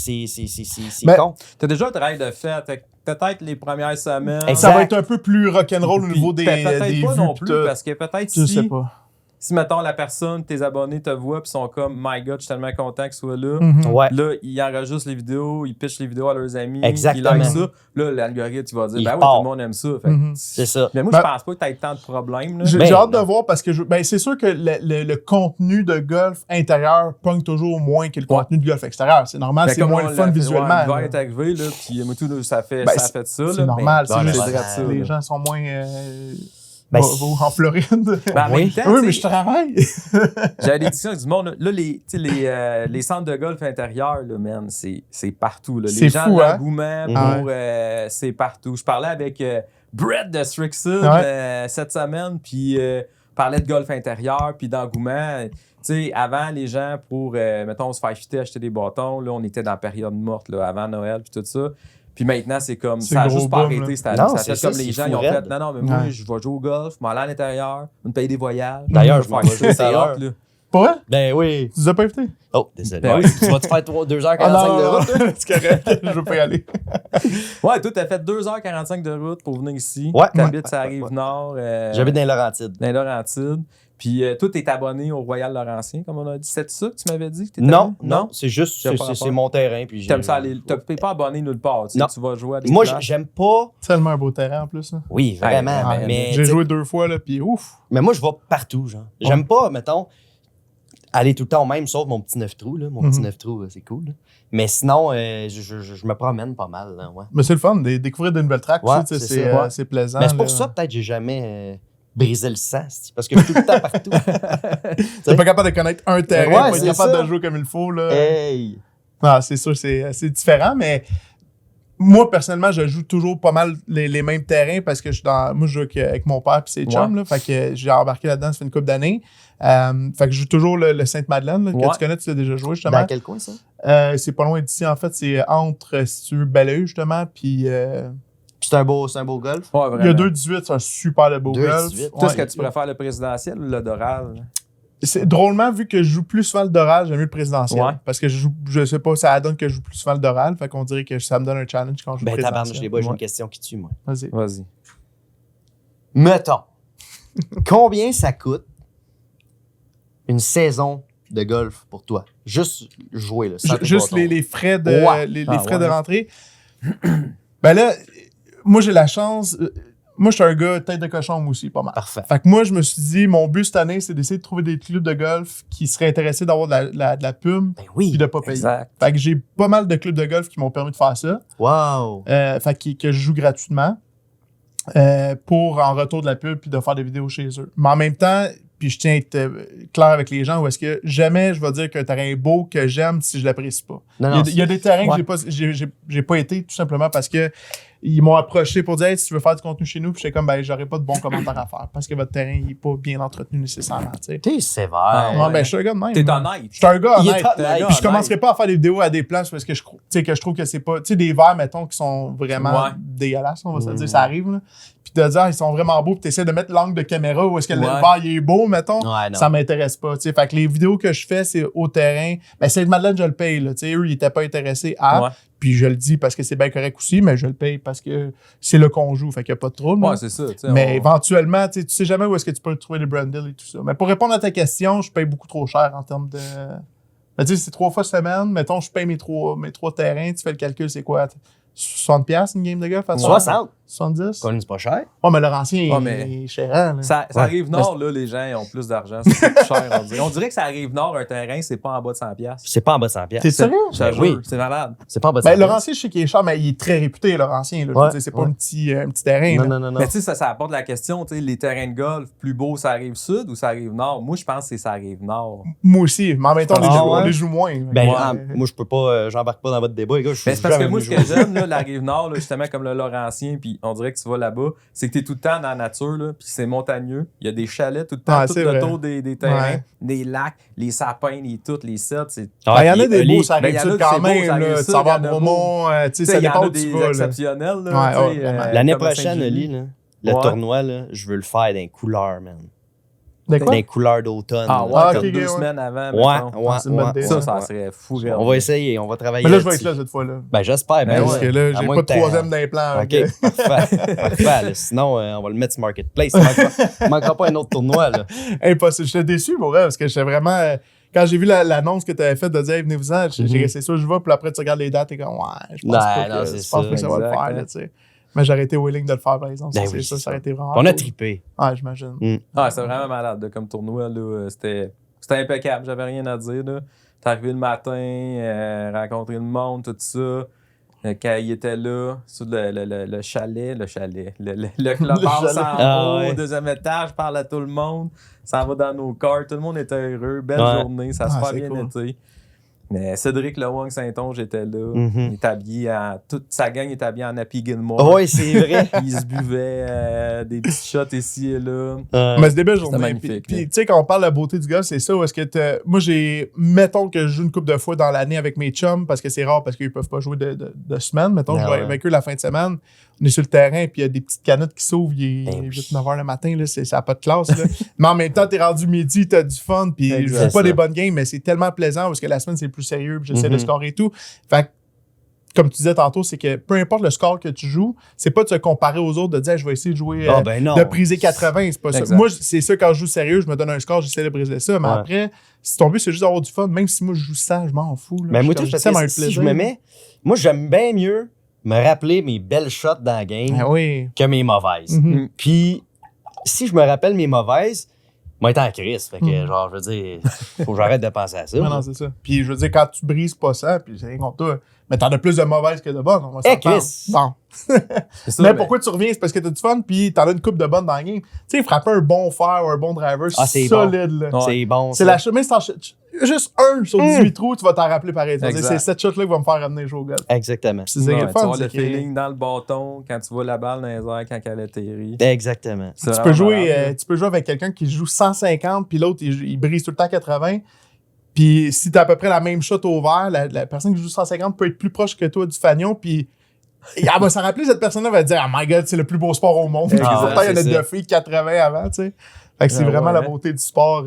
Ben, con. T'as déjà un travail de fait. Peut-être les premières semaines. Exact. Ça va être un peu plus rock'n'roll au Puis niveau des peut-être vues. pas non pis plus, parce que peut-être je sais si, pas. si, mettons, la personne, tes abonnés te voient puis sont comme « My God, je suis tellement content qu'il soit là Mhm. Ouais. Là, ils enregistrent les vidéos, ils pitchent les vidéos à leurs amis, Exactement. ils likent ça. Là, l'algorithme, il va dire « Il Ben oui, repart. tout le monde aime ça. » Fait que Mhm. C'est ça. Mais moi, Ben- je pense pas que t'aies tant de problèmes. Là. J'ai Ben, hâte de non. voir parce que c'est sûr que le contenu de golf intérieur pogne toujours moins que le contenu de golf extérieur. C'est normal, Ben, c'est comme moins on le fun l'a fait, visuellement. ouais, l'hiver là. est arrivé, là, puis moi, tout, ça a fait Ben, ça. c'est Là, normal, mais c'est ben, juste vrai ça, les là. gens sont moins Ben, en Floride. Ben, en Oui. même temps, Oui, tu mais sais, je travaille. j'avais des discussions avec du monde. Là, les centres de golf intérieurs, là, man, c'est partout. Là. C'est Les gens fou, de hein? l'engouement Mhm. pour c'est partout. Je parlais avec Brett de Strixon cette semaine, puis parlait de golf intérieur, puis d'engouement. Tu sais, avant, les gens, pour, mettons, se faire fitter, acheter des bâtons, là, on était dans la période morte, là, avant Noël, puis tout ça. Puis maintenant, c'est comme, C'est ça a gros juste pas boom, arrêté là. cette année. Non, Ça a c'est fait ça, comme les c'est gens, fou ils ont raide. fait, non, mais moi, Ouais. je vais jouer au golf, je vais aller à l'intérieur, me payer des voyages. D'ailleurs, je vais m'en faire vais jouer ça, tout à l'heure. c'est hot, là. Pas vrai? Ben oui. Tu nous as pas invité? Oh, désolé. Ben Ouais. Tu vas te faire 2h45 de route? non, c'est correct. Je veux pas y aller. Ouais, toi, t'as fait 2h45 de route pour venir ici. Ouais. T'habites sur la Rive-Nord. J'habite dans les Laurentides. Dans les Laurentides. Puis toi, t'es abonné au Royal Laurentien, comme on a dit. C'est ça que tu m'avais dit? Que t'étais Non, abonné? non, c'est juste, J'ai pas c'est rapport. mon terrain. Puis T'aimes ça aller. T'es pas abonné nulle part. Tu sais, Non. tu vas jouer à des Moi, places. j'aime pas. Tellement un beau terrain en plus. Là. Oui, vraiment. Ouais, mais J'ai t'sais, joué 2 fois, là, puis ouf. mais moi, je vais partout, genre. J'aime pas, mettons, aller tout le temps au même, sauf mon petit 9 trous. Là. Mon petit 9 trous, c'est cool. Là. Mais sinon, je me promène pas mal. Là, ouais. Mais c'est le fun, de découvrir de nouvelles tracks. Ouais, aussi, tu sais, c'est ça. c'est plaisant. Mais c'est pour là. ça, peut-être, j'ai jamais brisé le sang. Parce que je suis tout le temps partout. T'es pas capable de connaître un terrain, Ouais, pas être c'est capable ça. de jouer comme il faut. Là. Hey! Non, c'est sûr, c'est différent, mais moi, personnellement, je joue toujours pas mal les mêmes terrains parce que moi, je joue avec mon père et ses chums. Là, fait que j'ai embarqué là-dedans, ça fait une couple d'années. Fait que je joue toujours le Sainte-Madeleine, là, que tu connais, tu l'as déjà joué, justement. Dans quel coin, ça? C'est pas loin d'ici, en fait. C'est entre, si tu veux, Belleuil, justement, puis... Puis c'est un beau golf? Ouais, vraiment. il y a 2-18, c'est un super de beau 2,18. golf. Toi, est-ce Ouais. que tu préfères le présidentiel ou le doral? C'est drôlement, vu que je joue plus souvent le Doral, j'aime mieux le présidentiel. Ouais. Parce que je sais pas, ça donne que je joue plus souvent le Doral. Fait qu'on dirait que ça me donne un challenge quand je joue Ben, le tabarnouche, présidentiel. les boys, j'ai Ouais. une question qui tue, moi. Vas-y. Vas-y. Mettons, combien ça coûte une saison de golf pour toi? Juste jouer, là. sans tes Juste bâtons. les frais de, Ouais. les Ah, frais ouais. de rentrée. Ben là, moi, j'ai la chance. Moi, je suis un gars tête de cochon, moi aussi, pas mal. Parfait. Fait que moi, je me suis dit, mon but cette année, c'est d'essayer de trouver des clubs de golf qui seraient intéressés d'avoir de la pub Ben oui. puis de pas payer. Exact. Fait que j'ai pas mal de clubs de golf qui m'ont permis de faire ça. Wow. Fait que je joue gratuitement pour en retour de la pub puis de faire des vidéos chez eux. Mais en même temps, puis je tiens à être clair avec les gens, où est-ce que jamais je vais dire qu'un terrain est beau que j'aime si je l'apprécie pas. Non, Il y a des terrains ouais. que j'ai pas été tout simplement parce que ils m'ont approché pour dire hey, si tu veux faire du contenu chez nous, puis j'étais comme ben j'aurais pas de bons commentaires à faire parce que votre terrain il est pas bien entretenu nécessairement, tu sais. T'es sévère. Ah, Ouais, ben je suis un gars de même. T'es là. honnête. Je suis un gars Il est honnête. honnête. Puis je commencerai pas à faire des vidéos à des places parce que je trouve que c'est pas. Tu sais, des verres, mettons, qui sont vraiment Ouais. dégueulasses, on va se le dire, ça arrive, là. Puis de dire, ils sont vraiment beaux, puis tu essaies de mettre l'angle de caméra où est-ce que le Ouais. verre il est beau, mettons. Ouais, non. Ça m'intéresse pas, tu sais. Fait que les vidéos que je fais, c'est au terrain. Ben, Sainte-Madeleine, je le paye, là. Tu sais, eux, ils étaient pas intéressés à. Ouais. Puis je le dis parce que c'est bien correct aussi, mais je le paye parce que c'est là qu'on joue, fait qu'il y a pas de trouble. là. Ouais, c'est ça. tu sais, Mais on- éventuellement, tu sais jamais où est-ce que tu peux trouver les brandels et tout ça. Mais pour répondre à ta question, je paye beaucoup trop cher en termes de. Ben, tu sais, c'est 3 fois semaine. Mettons, je paye mes trois terrains. Tu fais le calcul, c'est quoi? 60$ une game de golf? À 60. 70? Colin, c'est pas cher. Oh, mais Laurentien Ah, mais est cher. Là. Ça arrive nord, là, les gens ils ont plus d'argent. C'est plus cher, on dirait. On dirait que ça arrive nord, un terrain, c'est pas en bas de 100$. C'est pas en bas de 100$. T'es sérieux? Je te jure, Oui. c'est malade. C'est pas en bas de 100$. Ben, Laurentien, je sais qu'il est cher, mais il est très réputé, Laurentien. Là. Je veux dire, c'est pas un petit terrain. Non, là. non. Mais tu sais, ça apporte la question, tu sais, les terrains de golf, plus beaux, ça arrive sud ou ça arrive nord? Moi, je pense que c'est ça arrive nord. Moi aussi, mais en même temps, on les joue moins. Ben, Ouais. moi, je peux pas, j'embarque pas dans votre débat, les gars. Mais c'est parce que moi, ce que j'aime, là, la rive nord, là, justement, comme le Laurentien, puis on dirait que tu vas là-bas, c'est que t'es tout le temps dans la nature, là, puis c'est montagneux. Il y a des chalets tout le temps, Ouais, tout c'est le vrai. tour des terrains, Ouais. des lacs, les sapins, les cèdres. C'est... Ben, il y en a des beaux, ça Ben, il y arrive en a sud que quand c'est beau, même. ça arrive Là, sud, tu vas il y en à a beau. Bromont, tu sais, Tu sais, ça il y en dépend a où tu des vas. là. exceptionnels. Là, Ouais, tu sais, ouais, vraiment. L'année comme à prochaine, Saint-Julie. Oli, là, le Ouais. tournoi, là, je veux le faire dans les couleurs, man. De quoi? Dans les couleurs d'automne. Ah là. ouais, Ah, comme ok, 2 ouais. semaines avant. Ouais, mettons. ouais, c'est une bonne idée, Ça, ouais. ça serait fou. On va essayer, on va travailler. Mais là, je vais être là-dessus. là cette fois-là. Ben, j'espère. Ben, Parce que là, à j'ai moins pas de que t'aies- troisième d'implant. OK, parfait. Parfait, là. Sinon, on va le mettre sur Marketplace. Il manquera pas un autre tournoi. Là. Impossible. J'étais déçu pour vrai parce que j'étais vraiment. Quand j'ai vu l'annonce que tu avais faite de dire hey, venez-vous-en, j'ai c'est sûr, je vais. Puis après, tu regardes les dates et comme ouais, je pense pas Non, que, c'est je pense ça. pas que ça va le Exact, faire. Là, tu sais. Mais j'aurais été willing de le faire, par exemple. Ben c'est oui, ça, c'est ça aurait été vraiment. On a cool. trippé. Ah, j'imagine. Ah, c'était vraiment malade là, comme tournoi. Là, c'était impeccable. J'avais rien à dire. Là. T'es arrivé le matin, rencontrer le monde, tout ça. Quand il était là, sur le chalet, le clubhouse chalet. en Ah, haut, ouais. au deuxième étage, parle à tout le monde, ça va dans nos cars, tout le monde était heureux, belle Ouais. journée, ça se Ah, fait c'est bien cool. été. Mais Cédric Lewang Saint-Onge était là, Mhm. il était habillé toute sa gang était habillée en Happy Gilmore. Oui, c'est vrai. Ils se buvaient des petits shots ici et là. Mais c'est des belles journées. magnifique, Puis, là. tu sais, quand on parle de la beauté du golf, c'est ça. Où est-ce que moi, mettons que je joue une couple de fois dans l'année avec mes chums, parce que c'est rare, parce qu'ils peuvent pas jouer de semaine. Mettons, je Ah vais ouais. avec eux la fin de semaine. On est sur le terrain, puis il y a des petites canettes qui s'ouvrent. Il est Ben oui. 8-9 h le matin, là, ça n'a pas de classe. Là. Mais en même temps, t'es rendu midi, t'as du fun, puis je Exact. joue pas C'est des ça. bonnes games, mais c'est tellement plaisant parce que la semaine, c'est plus sérieux, puis j'essaie de Mhm. scorer et tout. Fait que, comme tu disais tantôt, c'est que peu importe le score que tu joues, c'est pas de se comparer aux autres, de dire je vais essayer de jouer Ah, ben non. de briser 80, c'est pas ça. Exact. Moi, c'est ça, quand je joue sérieux, je me donne un score, j'essaie de briser ça. Mais Ouais. après, si ton but, c'est juste d'avoir du fun, même si moi, je joue 100, je m'en fous. Là. Mais moi, Je tout, suis parce comme, que ça m'a eu si je me mets. Moi, j'aime bien mieux me rappeler mes belles shots dans la game Ah oui. que mes mauvaises. Mhm. Puis, si je me rappelle mes mauvaises, moi, étant en crise. Fait que, Mhm. genre, je veux dire, faut que j'arrête de penser à ça. Non, non, c'est ça. Puis je veux dire, quand tu brises pas ça, puis c'est rien contre toi, mais t'en as plus de mauvaises que de bonnes. On va s'entendre. Chris. Bon. C'est ça, Mais pourquoi tu reviens? C'est parce que t'as du fun, puis t'en as une coupe de bonnes dans la game. Tu sais, frapper un bon fer ou un bon driver, Ah, c'est solide. Là. Ouais. C'est bon. C'est ça. la chemin, juste un sur 18 trous, tu vas t'en rappeler pareil. Tu vas dire, Exact. c'est cette shot-là qui va me faire ramener jouer au golf. Exactement. Puis c'est ça qui est Ouais, le tu fun. vois c'est le que feeling dans le bâton quand tu vois la balle dans les airs quand elle atterrit. Exactement. C'est Tu vraiment peux, jouer, malade. tu peux jouer avec quelqu'un qui joue 150, puis l'autre, il brise tout le temps 80. Puis si t'as à peu près la même shot au vert, la personne qui joue 150 peut être plus proche que toi du fanion, puis elle va s'en rappeler, cette personne-là va dire « Oh my God, c'est le plus beau sport au monde. » Exact, Pourtant, il y en a c'est deux ça. filles de 80 avant, tu sais. Fait que c'est Ah vraiment ouais, la hein. beauté du sport.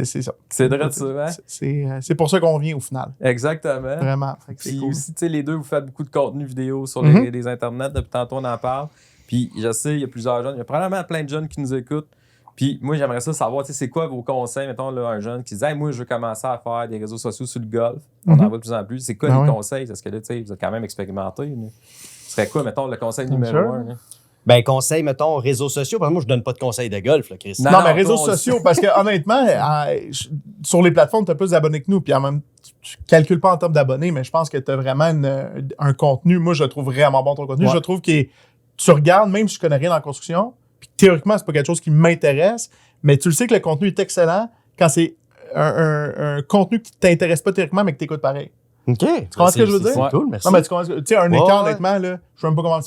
C'est ça. C'est vrai de ça, hein? C'est pour ça qu'on vient au final. Exactement. Vraiment. Fait que c'est Puis cool. aussi, tu sais, les deux, vous faites beaucoup de contenu vidéo sur Mhm. les internets. Depuis tantôt, on en parle. Puis je sais, il y a plusieurs jeunes. Il y a probablement plein de jeunes qui nous écoutent. Puis moi, j'aimerais ça savoir, tu sais, c'est quoi vos conseils? Mettons, là, un jeune qui dit, hey, moi, je veux commencer à faire des réseaux sociaux sur le golf. On en Mhm. voit de plus en plus. C'est quoi Ah les ouais. conseils? Parce que là, tu sais, vous êtes quand même expérimenté. Mais ce serait quoi, mettons, le conseil Bien numéro sûr. 1? Là? Ben, conseil, mettons, réseaux sociaux. Parce que moi, je donne pas de conseils de golf, là, Chris. Non, Non, non, mais réseaux toi, on le sociaux, parce que honnêtement, sur les plateformes, tu as plus d'abonnés que nous, puis en même tu calcules pas en termes d'abonnés, mais je pense que tu as vraiment un contenu. Moi, je le trouve vraiment bon ton contenu. Ouais. Je trouve que tu regardes, même si je connais rien dans la construction, puis théoriquement, c'est pas quelque chose qui m'intéresse, mais tu le sais que le contenu est excellent quand c'est un contenu qui t'intéresse pas théoriquement, mais que tu écoutes pareil. OK. Tu comprends ce que je veux dire? C'est cool, merci. Non, mais tu comprends, tu sais, un Ouais, écart, ouais. honnêtement, là, je sais même pas comment te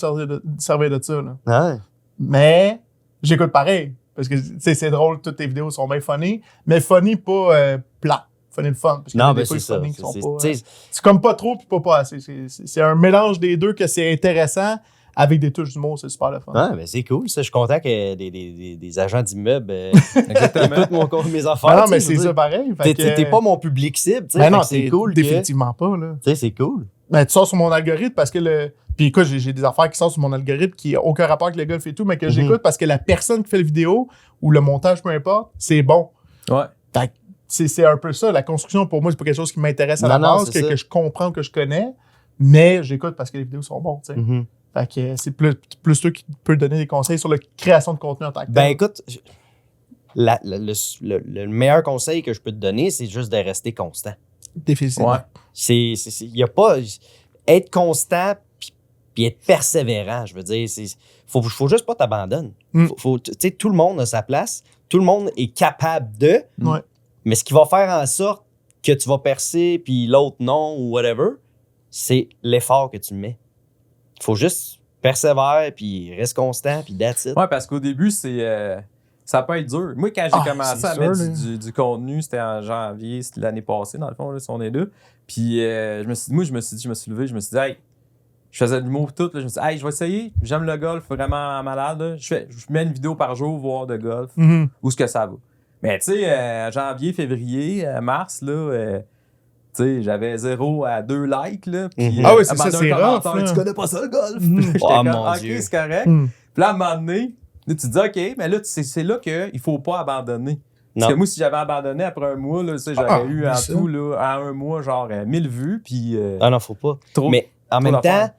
servir de ça. Là. Ouais. Mais j'écoute pareil. Parce que tu sais, c'est drôle, toutes tes vidéos sont bien funny. Mais funny, pas plat. Funny le fun. Parce qu'il y a Non, des ben, fois, c'est les ça. funny qui sont C'est- pas, tu sais, c'est comme pas trop puis pas assez. C'est un mélange des deux que c'est intéressant avec des touches d'humour, c'est super le fun. ouais, ben, c'est cool. Ça, je suis content que des agents d'immeubles Exactement. écoutent mes affaires. Ah non, tu mais sais, je c'est veux ça pareil. dire. T'es pas mon public cible, tu sais. Ben non, fait que c'est c'est cool. définitivement pas. Là. Tu sais, c'est cool. Ben, tu sors sur mon algorithme parce que le. Puis écoute, j'ai des affaires qui sortent sur mon algorithme qui n'ont aucun rapport avec le golf et tout, mais que j'écoute parce que la personne qui fait la vidéo ou le montage, peu importe, c'est bon. Ouais. Fait que c'est un peu ça. La construction, pour moi, c'est pas quelque chose qui m'intéresse à la Non, non, base, c'est ça. que je comprends, que je connais, mais j'écoute parce que les vidéos sont bonnes. Tu sais. Mhm. Fait que c'est plus toi qui peux donner des conseils sur la création de contenu en tant que tel. Ben écoute, le meilleur conseil que je peux te donner, c'est juste de rester constant. Définitivement. Ouais. Il y a pas... Être constant puis être persévérant, je veux dire. Faut juste pas t'abandonner. Tu sais, tout le monde a sa place. Tout le monde est capable de. Ouais. Mais ce qui va faire en sorte que tu vas percer puis l'autre non ou whatever, c'est l'effort que tu mets. Il faut juste persévérer puis reste constant puis that's it. Ouais, parce qu'au début, ça peut être dur. Moi, quand j'ai commencé à mettre du contenu, c'était en janvier, c'était l'année passée, dans le fond, là, si on est là. Puis je me suis levé, je me suis dit, hey, je faisais de l'humour tout. Là, je me suis dit, hey, je vais essayer. J'aime le golf, vraiment malade. Là. Je mets une vidéo par jour, voir de golf, où est-ce que ça va. Mais tu sais, janvier, février, mars, là, tu sais, j'avais 0 à 2 likes. Là, puis, ah oui, c'est ça, c'est rough. Tu connais pas ça, le golf? J'étais comme, OK, Dieu. c'est correct. Puis là, à un moment donné, là, tu te dis, OK, mais là, c'est là qu'il ne faut pas abandonner. Parce que moi, si j'avais abandonné après un mois, là, j'aurais eu en tout, là, en un mois, genre 1000 vues. Puis, ah non, faut pas. Trop, mais en même temps,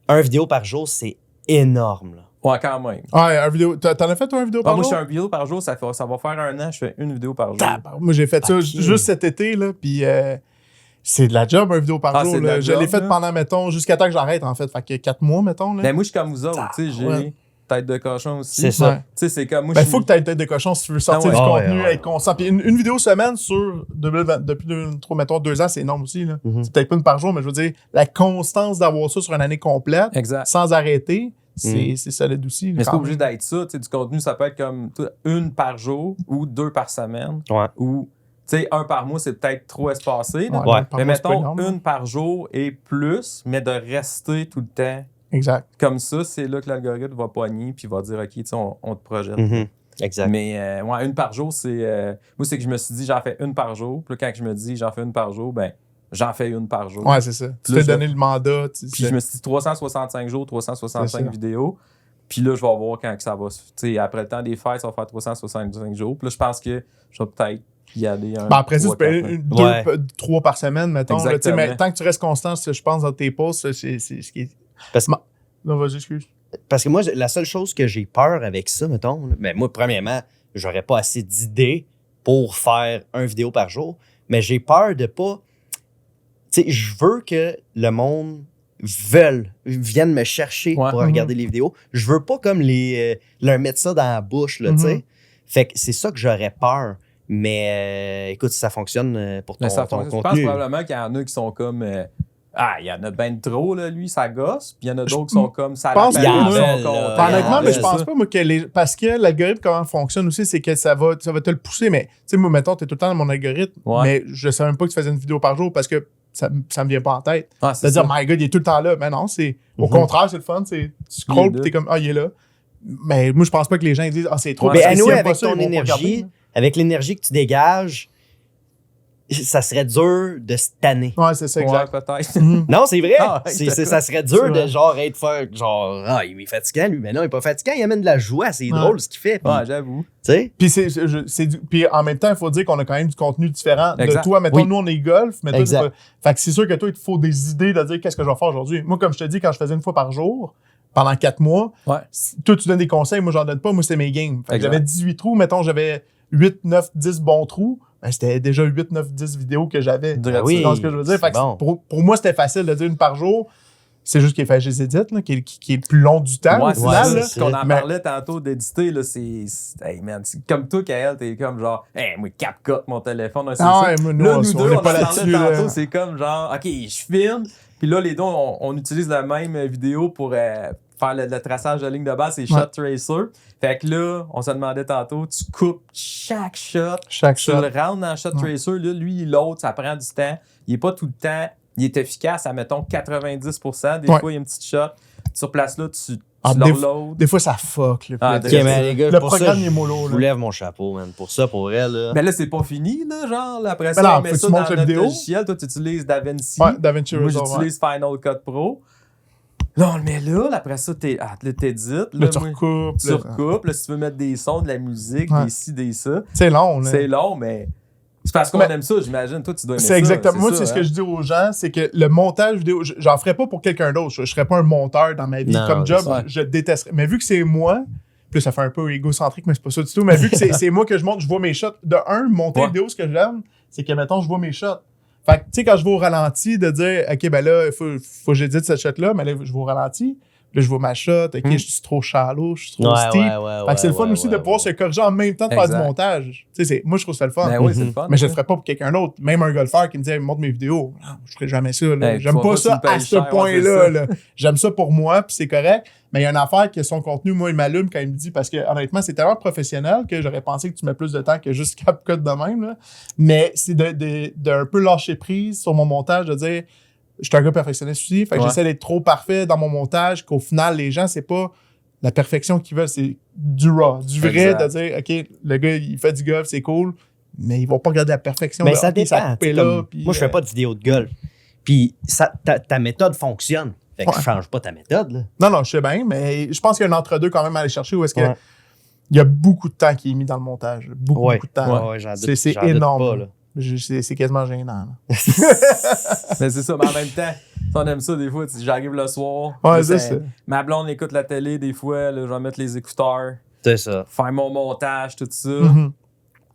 un vidéo par jour, c'est énorme. Là. Ouais, quand même. Ouais, t'en as fait toi, une vidéo par jour? Moi, je fais une vidéo par jour, ça va faire un an, je fais une vidéo par jour. Moi, j'ai fait ça juste cet été, là, puis c'est de la job, une vidéo par jour. Là. Je l'ai faite pendant, mettons, jusqu'à temps que j'arrête, en fait. Fait que 4 mois, mettons. Là. Mais moi, je suis comme vous autres, tu sais, j'ai tête de cochon aussi. C'est ça. Tu sais, c'est comme moi. Ben, faut que tu aies une tête de cochon si tu veux sortir du contenu, être constant. Puis une vidéo semaine sur depuis 2023, mettons 2 ans, c'est énorme aussi. Là. C'est peut-être pas une par jour, mais je veux dire, la constance d'avoir ça sur une année complète, sans arrêter, c'est solide aussi. Mais c'est pas obligé d'être ça. Tu sais, du contenu, ça peut être comme une par jour ou 2 par semaine. Ouais. Ou, tu sais, 1 par mois, c'est peut-être trop espacé. Là. Ouais. Mais mettons une par jour et plus, mais de rester tout le temps. Exact. Comme ça, c'est là que l'algorithme va poigner puis va dire, OK, tu sais, on te projette. Exact. Mais ouais, une par jour, c'est... moi, c'est que je me suis dit, j'en fais une par jour. Puis là, quand je me dis, j'en fais une par jour, ben j'en fais une par jour. Ouais, c'est ça. Tu t'es donné le mandat. Puis je me suis dit 365 jours, 365 vidéos. Puis là, je vais voir quand que ça va... Tu sais, après le temps des fêtes, ça va faire 365 jours. Puis là, je pense que je vais peut-être y aller un... après ça, tu peux 3 par semaine, mettons. Là, mais tant que tu restes constant, je pense, dans tes posts, c'est ce qui est... Non, vas-y, excuse. Parce que moi, la seule chose que j'ai peur avec ça, mettons, mais moi, premièrement, j'aurais pas assez d'idées pour faire une vidéo par jour, mais j'ai peur de pas... Tu sais, je veux que le monde vienne me chercher pour regarder les vidéos. Je veux pas comme leur mettre ça dans la bouche, là, tu sais. Fait que c'est ça que j'aurais peur. Mais écoute, si ça fonctionne pour ton contenu... Je pense probablement qu'il y en a qui sont comme... il y en a ben trop, là, lui, ça gosse. Puis il y en a d'autres qui sont comme ça. Honnêtement, mais je pense pas, moi, parce que l'algorithme, comment fonctionne aussi, c'est que ça va te le pousser. Mais, tu sais, moi, mettons, t'es tout le temps dans mon algorithme, mais je savais même pas que tu faisais une vidéo par jour parce que ça me vient pas en tête. C'est-à-dire, my God, il est tout le temps là. Mais non, au contraire, c'est le fun. Tu scrolls, puis t'es comme, il est là. Mais moi, je pense pas que les gens disent, c'est trop. Mais avec ton énergie, avec l'énergie que tu dégages, ça serait dur de se tanner. Ouais, c'est ça, exact. Ouais, peut-être. Non, c'est vrai. Ça serait dur de genre être il est fatigant, lui. Mais non, il est pas fatigant, il amène de la joie. C'est drôle ce qu'il fait. Ouais, j'avoue. Tu sais? Puis en même temps, il faut dire qu'on a quand même du contenu différent de toi. Mettons, nous, on est golf. Mais toi, fait que c'est sûr que toi, il te faut des idées de dire qu'est-ce que je vais faire aujourd'hui. Moi, comme je te dis, quand je faisais une fois par jour, pendant 4 mois, toi, tu donnes des conseils. Moi, j'en donne pas. Moi, c'était mes games. Fait que j'avais 18 trous. Mettons, j'avais 8, 9, 10 bons trous. Ben, c'était déjà 8, 9, 10 vidéos que j'avais. Oui, dans ce que je veux dire. Fait que pour moi, c'était facile de dire une par jour. C'est juste qu'il fait les édits, qui est le plus long du temps. Ouais, au final, là, qu'on en parlait tantôt d'éditer, là, hey man, c'est comme toi, Kael, t'es comme genre, moi, 4K mon téléphone. Là, nous deux, on en parlait là-dessus. Tantôt, c'est comme genre, OK, je filme, puis là, les deux, on utilise la même vidéo pour faire le traçage de ligne de base, c'est Shot Tracer. Fait que là, on se demandait tantôt, tu coupes chaque shot. Tu le rentres dans Shot Tracer. Là, lui, l'autre, ça prend du temps. Il n'est pas tout le temps. Il est efficace à, mettons, 90%. Des fois, il y a une petite shot. Sur place, là, tu l'uploads. Des fois, ça fuck. Les gars, le programme est mollo. Je vous lève mon chapeau, man. Pour ça, pour elle. Là. Mais là, c'est pas fini, là, genre. Là, après ça, on met ça dans notre logiciel. Toi, tu utilises DaVinci. Ouais, DaVinci Resolve. Moi, j'utilise Final Cut Pro. Là, on le met là. Après ça, t'édites. Là, tu recoupes. Là, si tu veux mettre des sons, de la musique, des ci, des ça. C'est long, là. C'est long, mais C'est parce qu'on aime ça, j'imagine. Toi, tu dois aimer ça. C'est exactement. Moi, c'est ce hein? que je dis aux gens, c'est que le montage vidéo, j'en ferais pas pour quelqu'un d'autre. Je serais pas un monteur dans ma vie. Non, Comme job, ouais. je détesterais. Mais vu que c'est moi, plus ça fait un peu égocentrique, mais c'est pas ça du tout. Mais vu que c'est moi que je monte, je vois mes shots. De monter vidéo, ce que j'aime, c'est que, mettons, je vois mes shots. Fait que, tu sais, quand je vais au ralenti, de dire, OK, ben là, il faut que j'édite cette shot-là, mais là, je vais au ralenti. Là, je vois ma shot, OK, je suis trop shallow, je suis trop steep. Fait que c'est le fun aussi de pouvoir se corriger en même temps de faire du montage. Tu sais, moi, je trouve ça le fun. Ben oui, c'est le fun. Mais je le ferais pas pour quelqu'un d'autre. Même un golfeur qui me dit, montre mes vidéos. Non, je ferais jamais ça. Hey, j'aime pas ça à ce point-là. Là. J'aime ça pour moi, puis c'est correct. Mais il y a une affaire que son contenu, moi, il m'allume quand il me dit, parce que honnêtement, c'est tellement professionnel que j'aurais pensé que tu mets plus de temps que juste CapCut de même. Là. Mais c'est de un peu lâcher prise sur mon montage, de dire, je suis un gars perfectionniste aussi, fait que j'essaie d'être trop parfait dans mon montage, qu'au final, les gens, c'est pas la perfection qu'ils veulent, c'est du raw, du vrai, de dire, OK, le gars, il fait du golf, c'est cool, mais ils vont pas regarder la perfection. Mais de, ça okay, dépend. là, moi, je fais pas de vidéo de golf. Puis ta méthode fonctionne. Fait que je change pas ta méthode. Là. Non, je sais bien, mais je pense qu'il y a un entre-deux quand même à aller chercher où est-ce que il y a beaucoup de temps qui est mis dans le montage. Beaucoup de temps. Ouais, j'en doute, c'est énorme. Pas, là. C'est quasiment gênant. Mais c'est ça, mais en même temps, on aime ça des fois. J'arrive le soir. Ouais, c'est ça. Ma blonde écoute la télé des fois. Là, je vais mettre les écouteurs. C'est ça. Faire mon montage, tout ça.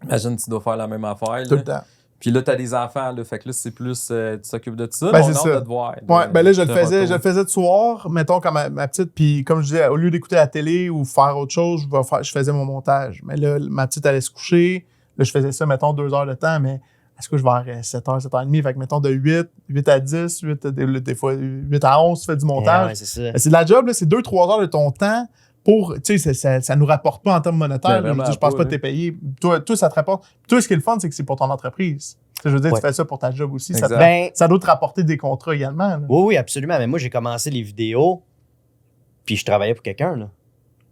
Imagine, tu dois faire la même affaire. Tout le temps. Puis là, t'as des enfants, là, fait que là, c'est plus, tu t'occupes de tout ça. Ben, on a ça. hâte de te voir. Ouais, ben là, je le faisais de soir, mettons, quand ma petite, puis comme je disais, au lieu d'écouter la télé ou faire autre chose, je faisais mon montage. Mais là, ma petite allait se coucher. Là, je faisais ça, mettons, 2 heures de temps, mais est-ce que je vais à 7h, 7h30? Fait que, mettons, de 8 à 10, des fois 8 à 11, tu fais du montage. Ouais, c'est ça. C'est de la job, là, c'est 2-3 heures de ton temps pour, tu sais, ça nous rapporte pas en termes monétaires. Ben, je pense pas que t'es payé. Toi, ça te rapporte. Toi, ce qui est le fun, c'est que c'est pour ton entreprise. Je veux dire, tu fais ça pour ta job aussi. Ça doit te rapporter des contrats également. Là. Oui, absolument. Mais moi, j'ai commencé les vidéos, puis je travaillais pour quelqu'un. Là.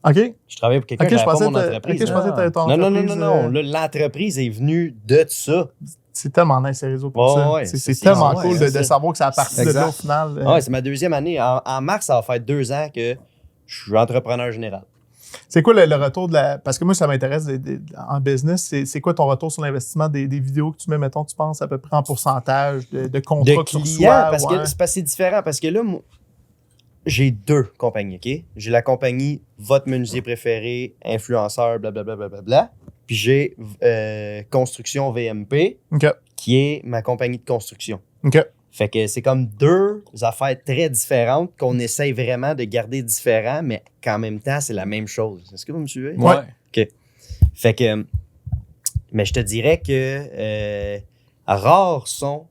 OK. Je travaillais pour quelqu'un, j'avais pas mon entreprise. OK, je pensais que t'avais ton entreprise. Non. Là, l'entreprise est venue de ça. C'est tellement nice, ces réseaux pour ça. Ouais, c'est tellement cool de savoir que ça a parti de là au final. Ouais, c'est ma deuxième année. En mars, ça va faire 2 ans que je suis entrepreneur général. C'est quoi le retour de la... Parce que moi, ça m'intéresse en business. C'est quoi ton retour sur l'investissement des vidéos que tu mets, mettons, tu penses à peu près en pourcentage de contrats que tu reçois? Parce que c'est différent. Parce que là, moi, j'ai 2 compagnies, OK? J'ai la compagnie Votre menuisier préféré, influenceur, blablabla. Puis j'ai Construction VMP, qui est ma compagnie de construction. OK. Fait que c'est comme 2 affaires très différentes qu'on essaye vraiment de garder différents, mais qu'en même temps, c'est la même chose. Est-ce que vous me suivez? Ouais. OK. Fait que... Mais je te dirais que rares sont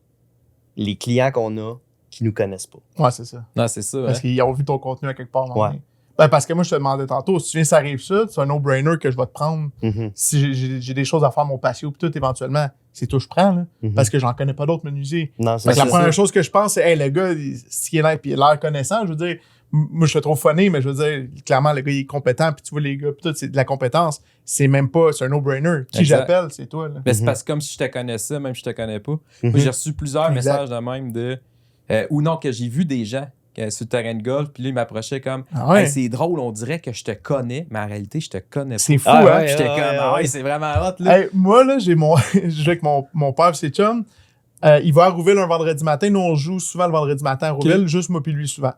les clients qu'on a qui nous connaissent pas. Ouais, c'est ça. Non, c'est ça. Parce qu'ils ont vu ton contenu à quelque part. Ouais. Ben, parce que moi, je te demandais tantôt, si tu viens, ça arrive ça, c'est un no-brainer que je vais te prendre. Si j'ai des choses à faire, mon patio, puis tout, éventuellement, c'est tout, je prends, là. Parce que j'en connais pas d'autres menuisiers. Non, c'est la première chose que je pense, c'est, hey, le gars, s'il est là, puis il a l'air connaissant, je veux dire, moi, je suis trop funny, mais je veux dire, clairement, le gars, il est compétent, puis tu vois, les gars, puis tout, c'est de la compétence. C'est même pas, c'est un no-brainer. Qui j'appelle, c'est toi, là. Mais c'est parce que comme si je te connaissais, même si je te connais pas. Moi, j'ai reçu plusieurs messages de même de. Ou non, que j'ai vu des gens sur le terrain de golf, puis là, il m'approchait comme hey, c'est drôle, on dirait que je te connais, mais en réalité, je te connais pas. C'est fou, hein? J'étais comme, c'est vraiment hot, là. Hey, moi, là, je joue avec mon père, c'est chum. Il va à Rouville un vendredi matin. Nous, on joue souvent le vendredi matin à Rouville, juste moi puis lui souvent.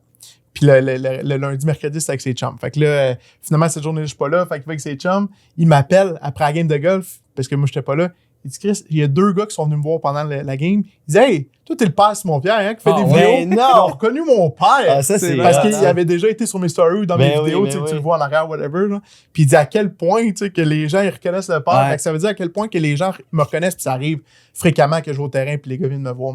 Puis le lundi, mercredi, c'est avec ses chums. Fait que là, finalement, cette journée, je suis pas là. Fait que avec ses chums, il m'appelle après la game de golf, parce que moi, j'étais pas là. Il dit, Chris, il y a 2 gars qui sont venus me voir pendant la game. Il dit, hey, toi, t'es le père Simon-Pierre, hein, qui fait des vidéos. Non! Ils ont reconnu mon père. Ça, c'est parce qu'il avait déjà été sur mes stories ou dans mes vidéos, tu le vois en arrière, whatever. Là. Puis il dit à quel point, tu sais, que les gens, ils reconnaissent le père. Fait que ça veut dire à quel point que les gens me reconnaissent, puis ça arrive fréquemment que je vais au terrain, puis les gars viennent me voir.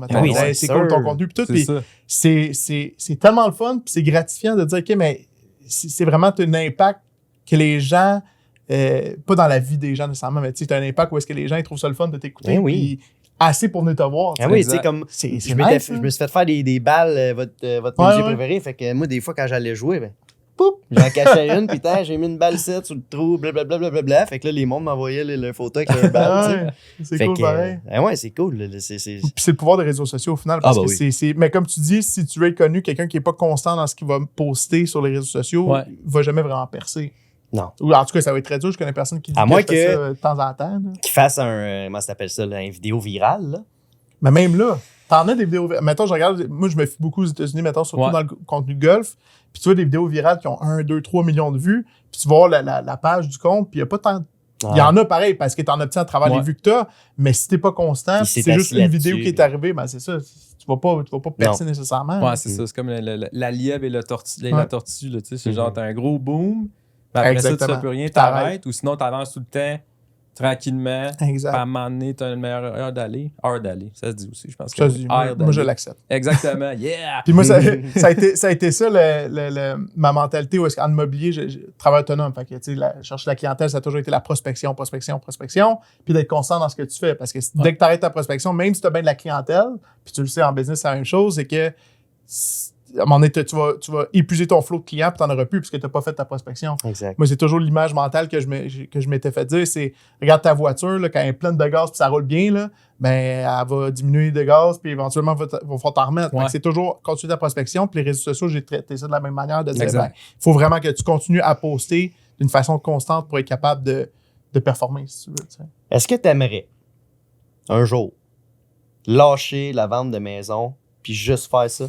C'est cool ton contenu, puis tout. Puis c'est tellement le fun, puis c'est gratifiant de dire, OK, mais c'est vraiment un impact que les gens... pas dans la vie des gens nécessairement, mais tu sais, t'as un impact où est-ce que les gens ils trouvent ça le fun de t'écouter. Puis assez pour venir te voir. Ah oui, tu sais, comme je me suis fait faire des balles, votre menuisier préféré. Fait que moi, des fois, quand j'allais jouer, ben, poup, j'en cachais une, puis j'ai mis une balle 7 sur le trou, blablabla. Fait que là, les mondes m'envoyaient les photos avec leur balle. C'est cool, pareil. Ouais, c'est cool. Puis c'est le pouvoir des réseaux sociaux au final. Parce que mais comme tu dis, si tu veux être connu, quelqu'un qui n'est pas constant dans ce qu'il va poster sur les réseaux sociaux, il va jamais vraiment percer. Non. Ou en tout cas, ça va être très dur. Je connais personne qui dit À moins je fais ça de temps en temps. Là. Qu'il fasse comment ça s'appelle ça, là, une vidéo virale, là. Mais même là, t'en as des vidéos. Mettons, je regarde. Moi, je me fie beaucoup aux États-Unis, mettons, surtout dans le contenu golf. Puis tu vois des vidéos virales qui ont 1, 2, 3 millions de vues. Puis tu vas voir la page du compte. Puis il n'y a pas tant. Il y en a pareil parce que t'en obtiens à travers les vues que t'as. Mais si t'es pas constant, c'est juste une vidéo qui est arrivée, ben c'est ça. Tu vas pas percer nécessairement. Ouais, c'est ça. C'est comme la lièvre et la tortue. La tortue, là, tu sais. C'est genre, t'as un gros boom. Après ça, tu fais plus rien, t'arrêtes. Ou sinon, t'avances tout le temps. Tranquillement. Exact. À un moment donné, tu as une meilleure heure d'aller. Heure d'aller. Ça se dit aussi, je pense. Ça se dit. Moi, je l'accepte. Exactement. Yeah! Puis moi, ça a été ça, ma mentalité où est-ce qu'en immobilier, je travaille autonome. Fait que, tu sais, chercher la clientèle, ça a toujours été la prospection. Puis d'être constant dans ce que tu fais. Parce que dès que tu arrêtes ta prospection, même si tu as bien de la clientèle, puis tu le sais, en business, c'est la même chose, c'est que à un moment donné, tu vas épuiser ton flot de clients puis tu n'en auras plus puisque tu n'as pas fait ta prospection. Exact. Moi, c'est toujours l'image mentale que je m'étais fait dire, c'est regarde ta voiture, là, quand elle est pleine de gaz puis ça roule bien, là, ben, elle va diminuer de gaz puis éventuellement, il va falloir t'en remettre. Ouais. C'est toujours continuer ta prospection puis les réseaux sociaux, j'ai traité ça de la même manière, de dire, il faut vraiment que tu continues à poster d'une façon constante pour être capable de performer, si tu veux. T'sais. Est-ce que tu aimerais, un jour, lâcher la vente de maison puis juste faire ça?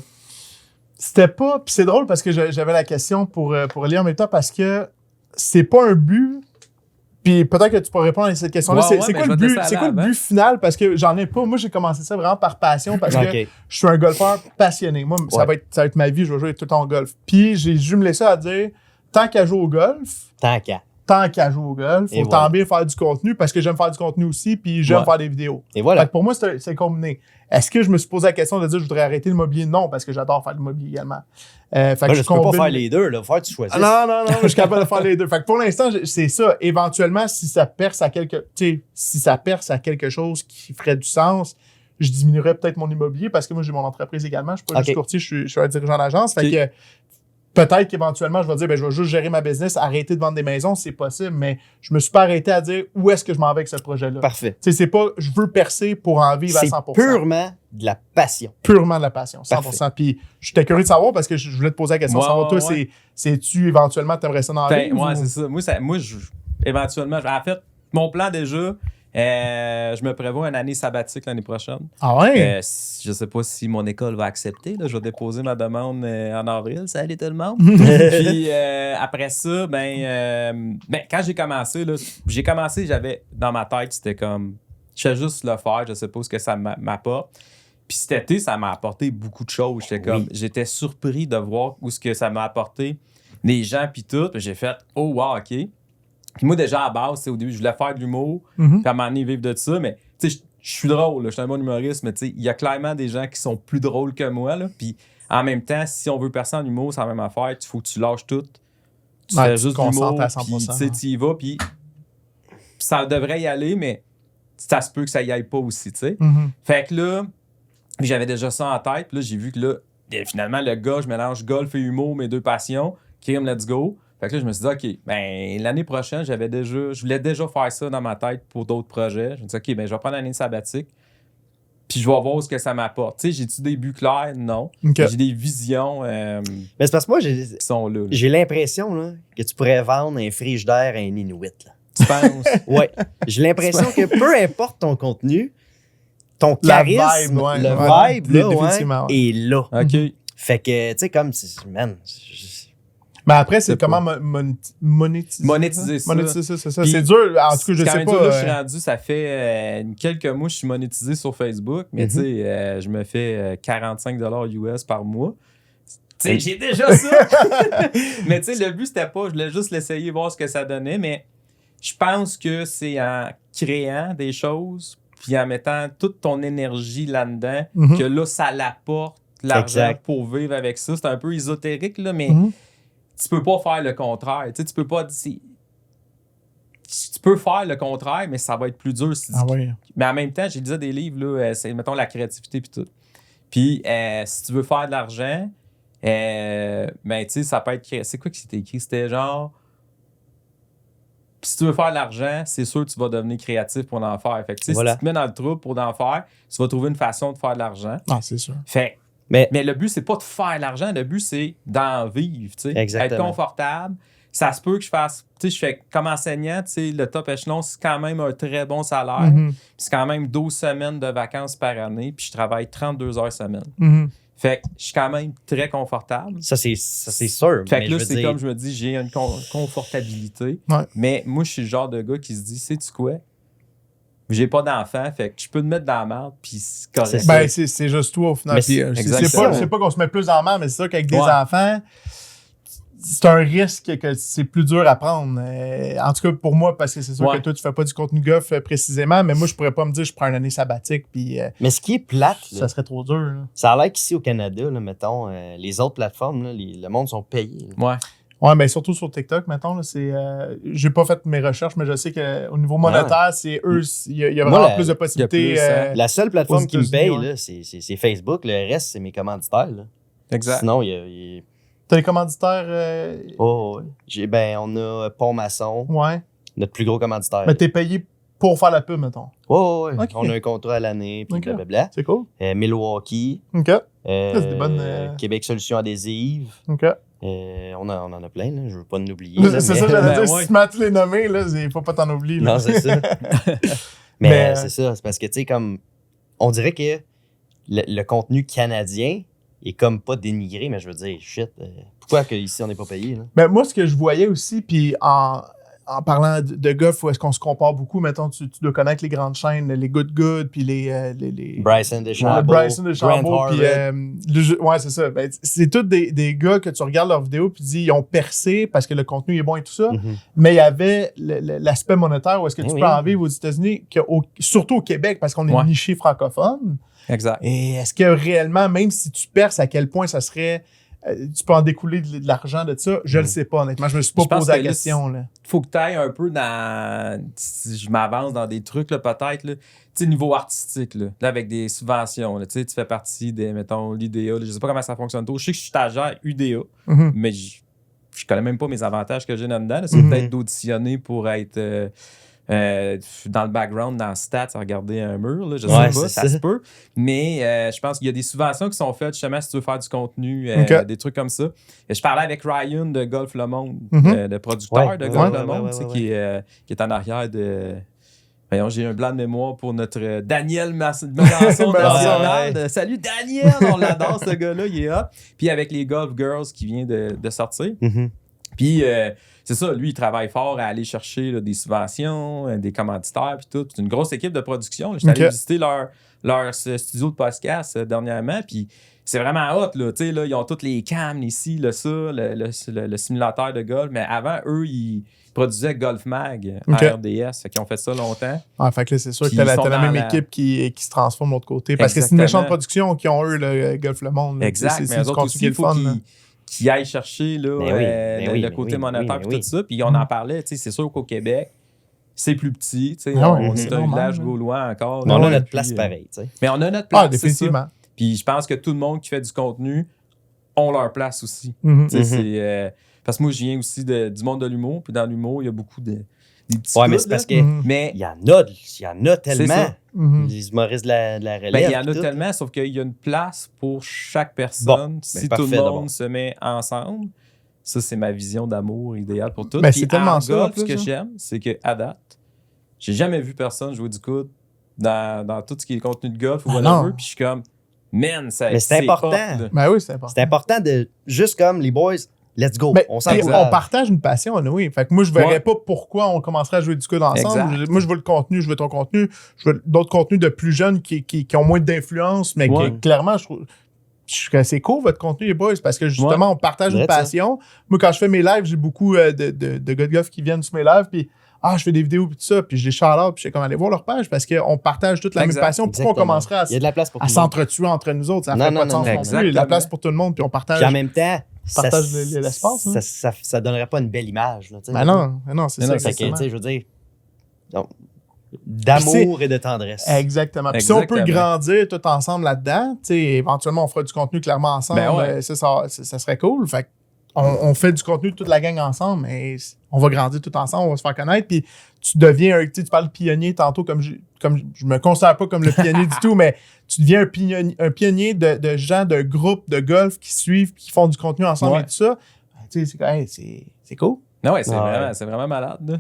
C'était pas... Puis c'est drôle parce que j'avais la question pour lire en même temps parce que c'est pas un but. Puis peut-être que tu pourrais répondre à cette question-là. C'est quoi le but? C'est quoi le but final? Parce que j'en ai pas. Moi, j'ai commencé ça vraiment par passion parce que je suis un golfeur passionné. Moi, ça va être ma vie. Je vais jouer tout le temps au golf. Puis j'ai jumelé ça à dire, tant qu'à jouer au golf... Tant qu'à jouer au golf, faut tant bien faire du contenu parce que j'aime faire du contenu aussi puis j'aime faire des vidéos. Et voilà. Fait que pour moi, c'est combiné. Est-ce que je me suis posé la question de dire je voudrais arrêter l'immobilier? Non, parce que j'adore faire de l'immobilier également. Fait que je peux pas faire les deux, là. Faut que tu choisisses. Non, je suis capable de faire les deux. Fait que pour l'instant, c'est ça. Éventuellement, si ça perce à quelque chose qui ferait du sens, je diminuerais peut-être mon immobilier parce que moi, j'ai mon entreprise également. Je suis pas juste courtier, je suis un dirigeant d'agence. Fait que peut-être qu'éventuellement, je vais dire, je vais juste gérer ma business, arrêter de vendre des maisons, c'est possible, mais je me suis pas arrêté à dire où est-ce que je m'en vais avec ce projet-là. Parfait. Tu sais, c'est pas, je veux percer pour en vivre à 100%. C'est purement de la passion. Purement de la passion, 100%. Parfait. Puis, j'étais curieux de savoir parce que je voulais te poser la question. Toi, c'est-tu éventuellement, t'aimerais ça dans la vie? Ouais, c'est ça. Moi, éventuellement, en fait, mon plan déjà, je me prévois une année sabbatique l'année prochaine. Ah ouais? Je sais pas si mon école va accepter. Là, je vais déposer ma demande en avril. Salut tout le monde. Puis après ça, quand j'ai commencé, j'avais dans ma tête, c'était comme, je fais juste le faire, je sais pas ce que ça m'apporte. Puis cet été, ça m'a apporté beaucoup de choses. J'étais surpris de voir où ce que ça m'a apporté, les gens puis tout. Puis j'ai fait, oh wow, OK. Puis moi, déjà, à base, au début, je voulais faire de l'humour, puis à un moment donné, vivre de ça. Mais, tu sais, je suis drôle, je suis un bon humoriste, mais, tu sais, il y a clairement des gens qui sont plus drôles que moi, là. Puis, en même temps, si on veut percer en humour, c'est la même affaire. Il faut que tu lâches tout. Tu fais juste de l'humour, puis, tu sais, tu y vas, puis ça devrait y aller, mais ça se peut que ça y aille pas aussi, tu sais. Fait que là, j'avais déjà ça en tête, puis là, j'ai vu que là, finalement, le gars, je mélange golf et humour, mes deux passions. Crime, let's go. Fait que là, je me suis dit, OK, l'année prochaine, je voulais déjà faire ça dans ma tête pour d'autres projets. Je me suis dit, OK, je vais prendre l'année sabbatique, puis je vais voir ce que ça m'apporte. Tu sais, j'ai-tu des buts clairs? Non. Okay. J'ai des visions mais c'est parce que moi, qui sont là. J'ai l'impression là, que tu pourrais vendre un frigidaire à un Inuit. Là. Tu penses? Oui. J'ai l'impression que peu importe ton contenu, ton charisme, le vibe là, est là. OK. Fait que, tu sais, comme, man... Mais après, c'est comment monétiser ça. Monétiser ça, c'est ça. C'est dur. En tout cas, je sais pas. Là, je suis rendu, ça fait quelques mois que je suis monétisé sur Facebook, mais tu sais, je me fais 45 $ US par mois. Tu sais, j'ai déjà ça. Mais tu sais, le but, c'était pas, je voulais juste l'essayer, voir ce que ça donnait, mais je pense que c'est en créant des choses, puis en mettant toute ton énergie là-dedans, que là, ça l'apporte l'argent pour vivre avec ça. C'est un peu ésotérique, là, mais... Tu peux pas faire le contraire. Tu sais, tu peux pas... Tu peux faire le contraire, mais ça va être plus dur. Mais en même temps, j'ai déjà des livres, là, c'est, mettons, la créativité puis tout. Puis, si tu veux faire de l'argent, tu sais, ça peut être... C'est quoi qui c'était écrit? C'était genre... Puis si tu veux faire de l'argent, c'est sûr que tu vas devenir créatif pour en faire. Fait que, tu sais, si tu te mets dans le trou pour en faire, tu vas trouver une façon de faire de l'argent. Ah, c'est sûr. Fait mais le but, c'est pas de faire de l'argent. Le but, c'est d'en vivre. Être confortable. ça se peut que je fasse, tu sais, je fais comme enseignant, tu sais, le top échelon, c'est quand même un très bon salaire. Mhm. C'est quand même 12 semaines de vacances par année, puis je travaille 32 heures semaine. Mhm. Fait que je suis quand même très confortable. Ça, c'est sûr. Fait mais que là, je veux c'est dire, comme je me dis, j'ai une confortabilité. Ouais. Mais moi, je suis le genre de gars qui se dit, sais-tu quoi? J'ai pas d'enfant, fait que je peux te mettre dans la merde, puis c'est correct. C'est ça. Ben, c'est juste toi au final. Mais Puis, exactement. c'est pas qu'on se met plus dans la merde, mais c'est sûr qu'avec des Ouais. enfants, c'est un risque que c'est plus dur à prendre. En tout cas, pour moi, parce que c'est sûr Ouais. que toi, tu fais pas du contenu golf précisément, mais moi, je pourrais pas me dire je prends une année sabbatique, puis mais ce qui est plate, là, ça serait trop dur. Là. ça a l'air qu'ici au Canada, là, mettons, les autres plateformes, là, le monde sont payés. Là. Ouais. Ouais, mais surtout sur TikTok, mettons, là, c'est. J'ai pas fait mes recherches, mais je sais qu'au niveau monétaire, c'est eux, il y a Moi, vraiment plus de possibilités. il y a plus, La seule plateforme aux qui me paye, États-Unis, là, c'est Facebook. Le reste, c'est mes commanditaires. Là. Exact. Sinon, il y a... T'as les commanditaires. Oh, ouais. On a Pont-Maçon, Ouais. notre plus gros commanditaire. Mais t'es payé pour faire la pub, mettons. Oh, ouais. Ok. On a un contrat à l'année, puis Ok. blablabla. C'est cool. Milwaukee, OK. c'est des bonnes, Québec Solutions Adhésives. OK. On en a plein, là. Je veux pas nous oublier. là, C'est mais- ça, j'allais Ben dire. ouais. Si tu m'as tous les nommés, là, il faut pas t'en oublier. Là. Non, c'est ça. Mais, mais c'est ça. C'est parce que, tu sais, comme... On dirait que le contenu canadien est comme pas dénigré, mais je veux dire, shit, pourquoi que ici on n'est pas payé, là? Ben, moi, ce que je voyais aussi, puis en parlant de golf, où est-ce qu'on se compare beaucoup, mettons, tu dois connaître les grandes chaînes, les Good, puis les Bryson le DeChambeau, Bryson DeChambeau, Grant puis Harvick. ouais, c'est ça. Ben, c'est tous des gars que tu regardes leurs vidéos puis tu dis ils ont percé parce que le contenu est bon et tout ça, Mhm. mais il y avait l'aspect monétaire où est-ce que tu Eh peux oui. en vivre aux États-Unis, surtout au Québec parce qu'on est Ouais. niché francophone. Exact. Et est-ce que réellement, même si tu perces, à quel point ça serait tu peux en découler de l'argent de ça? Je le sais pas, honnêtement. Je me suis pas Je pense posé la que là, question. Là. Faut que tu ailles un peu dans. Si je m'avance dans des trucs, là, peut-être, là. Tu sais, niveau artistique, là, avec des subventions. Là, tu sais, tu fais partie des, mettons, l'UDA. Là, je sais pas comment ça fonctionne. Je sais que je suis stagiaire UDA, Mhm. mais je connais même pas mes avantages que j'ai là-dedans. Là. C'est Mhm. peut-être d'auditionner pour être dans le background, dans Stats, à regarder un mur. Là, je sais Ouais, pas, c'est ça ça. se peut. Mais je pense qu'il y a des subventions qui sont faites justement si tu veux faire du contenu, Ok. des trucs comme ça. Et je parlais avec Ryan de Golf Le Monde, Mhm. le producteur Ouais, de ouais, Golf ouais, Le Monde, ouais, tu sais, ouais, qui est en arrière de. Voyons, j'ai un blanc de mémoire pour notre Daniel Melançon national. Ouais. Salut Daniel, on l'adore ce gars-là, il est hot. Puis avec les Golf Girls qui vient de sortir. Mhm. Puis c'est ça, lui, il travaille fort à aller chercher là, des subventions, des commanditaires, puis tout. C'est une grosse équipe de production. J'étais allé Ok. visiter leur studio de podcast dernièrement, puis c'est vraiment hot, là. Tu sais, là, ils ont toutes les cams, les ci, le ça, le simulateur de golf. Mais avant, eux, ils produisaient Golf Mag en Ok. RDS. Fait qu'ils ont fait ça longtemps. Ah, fait que là, c'est sûr Puis que t'as ils sont la même dans la- équipe qui se transforme de l'autre côté. Parce que c'est une Exactement. méchante production qui ont eux, le Golf Le Monde. là. Exact, C'est mais eux du autres contenu aussi, qui est il le faut fun. là. qu'ils aillent chercher là, Mais oui, mais le oui, le mais côté oui, monétaire mais et oui. tout ça. Puis on en parlait, tu sais, c'est sûr qu'au Québec, c'est plus petit. Tu sais, Ah ouais, on c'est est un normal, village là. gaulois encore. Mais on là, a notre puis, place pareil, tu sais. Mais on a notre place, Ah, c'est ça. définitivement. Puis je pense que tout le monde qui fait du contenu ont leur place aussi. Mhm. Tu sais, Mhm. c'est, parce que moi, je viens aussi du monde de l'humour. Puis dans l'humour, il y a beaucoup des petits Ouais, mais coudes, c'est parce là. que Mhm. Mais il y en a tellement. ça. Mhm. Les humoristes de la relève. ben, il y en pis a tout. tellement, sauf qu'il y a une place pour chaque personne. Si parfait, tout le d'abord. monde se met ensemble, ça, c'est ma vision d'amour idéale pour tout. Ben, Puis c'est tellement en ça, en golf, plus, ce que hein. j'aime, c'est qu'à date, j'ai jamais vu personne jouer du coude dans tout ce qui est contenu de golf ou Ah whatever. non. Puis je suis comme, man, ça Mais c'est important. hot, là. Ben oui, c'est important. C'est important de, juste comme les boys, let's go. Mais On puis, on s'encourage. partage une passion, oui. Fait que moi, je verrais Ouais. pas pourquoi on commencerait à jouer du coude ensemble. Exact. Moi, je veux le contenu, je veux ton contenu. Je veux d'autres contenus de plus jeunes qui ont moins d'influence, mais Ouais. qui, clairement, je trouve que c'est cool, votre contenu, les boys, parce que justement, on partage une Vrai, ça. passion. Moi, quand je fais mes lives, j'ai beaucoup de gars de golf qui viennent sur mes lives, puis je fais des vidéos, puis tout ça, puis je les shout-out, puis je sais comment aller voir leur page, parce qu'on partage toute la Exact. même passion. Pourquoi on Exactement. commencerait Il y a de la place pour à tout le monde. s'entretuer entre nous autres? Ça Non, fait non, pas de non, sens non, non plus. Il y a de la exactement. place pour tout le monde, puis on partage. Puis en même temps, Partage ça, l'espace, hein. ça donnerait pas une belle image. Là, tu sais. Ben non, c'est Mais ça, non, Fait que, exactement. tu sais, je veux dire, donc, d'amour et de tendresse. Exactement. Puis si on peut Exactement. grandir tout ensemble là-dedans, tu sais, éventuellement, on fera du contenu clairement ensemble. Ben ouais. Ça serait cool. Fait que on fait du contenu toute la gang ensemble, mais on va grandir tout ensemble, on va se faire connaître. Puis tu deviens, tu parles de pionnier tantôt, comme je me considère pas comme le pionnier du tout, mais tu deviens un pionnier de gens, de groupes de golf qui suivent, qui font du contenu ensemble Ouais. et tout ça. Tu sais, c'est cool. Non, ouais, c'est vraiment malade, là.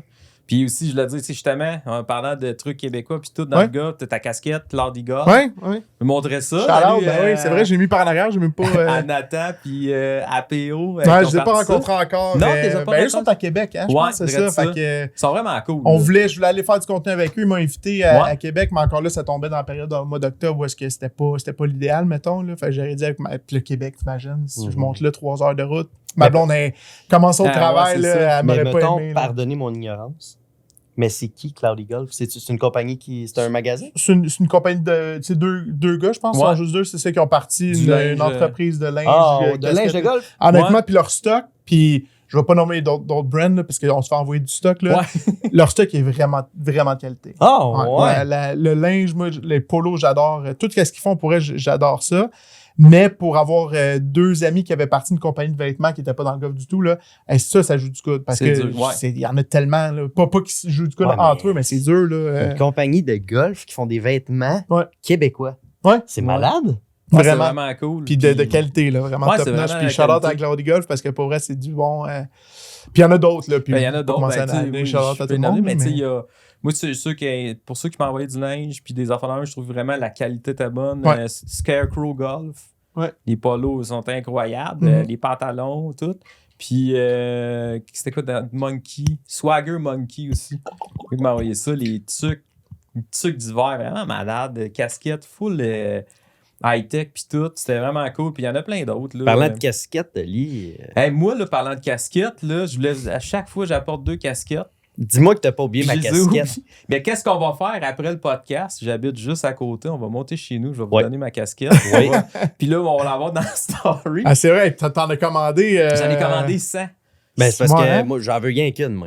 Puis aussi, je l'ai dit, justement, en parlant de trucs québécois, puis tout, dans le gars, t'as ta casquette, Claude Golf. Oui. Je me montrais ça. Salut, oui, c'est vrai, j'ai mis par en arrière, j'ai même pas. À Nathan, puis à PO. Ouais, je les ai pas rencontrés encore. Non, tu les as pas rencontrés. Ils sont à Québec, hein, je pense, c'est ça. Fait que, ils sont vraiment cool. Je voulais aller faire du contenu avec eux. Ils m'ont invité à Québec, mais encore là, ça tombait dans la période au mois d'octobre où est-ce que c'était pas l'idéal, mettons. Là. Fait que j'aurais dit avec le Québec, t'imagines, si je monte là 3 heures de route. Ma blonde a commencé au travail, là, elle m'aurait pas aimé. Pardonnez mon ignorance. Mais c'est qui Cloudy Golf? C'est une compagnie c'est un magasin? C'est une compagnie de deux gars, je pense. Ils sont juste deux, c'est ceux qui ont parti une entreprise de linge. De linge de golf? Honnêtement, puis leur stock, puis je vais pas nommer d'autres brands là, parce qu'on se fait envoyer du stock. Là. Leur stock est vraiment, vraiment de qualité. Le linge, moi, les polos, j'adore. Tout ce qu'ils font pour eux, j'adore ça. Mais pour avoir 2 amis qui avaient parti d'une compagnie de vêtements qui n'étaient pas dans le golf du tout, là, ça joue du coude. Parce que il y en a tellement. Là, pas qu'ils jouent du coude entre eux, mais c'est dur. Là, Une compagnie de golf qui font des vêtements québécois. C'est malade. Vraiment cool. Puis de qualité, là, vraiment top-notch. Puis shout-out à Cloudy Golf parce que pour vrai, c'est du bon. Puis il y en a d'autres. Il y en a d'autres. Shout-out à tout le monde. Mais tu sais, il y a. Moi, pour ceux qui m'ont envoyé du linge puis des affaires, je trouve vraiment la qualité était bonne. Scarecrow Golf. Les polos sont incroyables. Les pantalons, tout. Puis, c'était quoi? Monkey. Swagger Monkey aussi. Il m'a envoyé ça. Les trucs d'hiver, vraiment malades. Casquettes full high-tech puis tout. C'était vraiment cool. Puis il y en a plein d'autres. Parlant de casquettes, Lee. Moi, là, parlant de casquettes, là, à chaque fois, j'apporte 2 casquettes. Dis-moi que t'as pas oublié ma casquette. Mais qu'est-ce qu'on va faire après le podcast? J'habite juste à côté. On va monter chez nous. Je vais vous donner ma casquette. Puis là, on va l'avoir dans la story. Ah, c'est vrai. T'en as commandé. J'en ai commandé 100. Ben, c'est parce que moi, j'en veux rien qu'une, moi.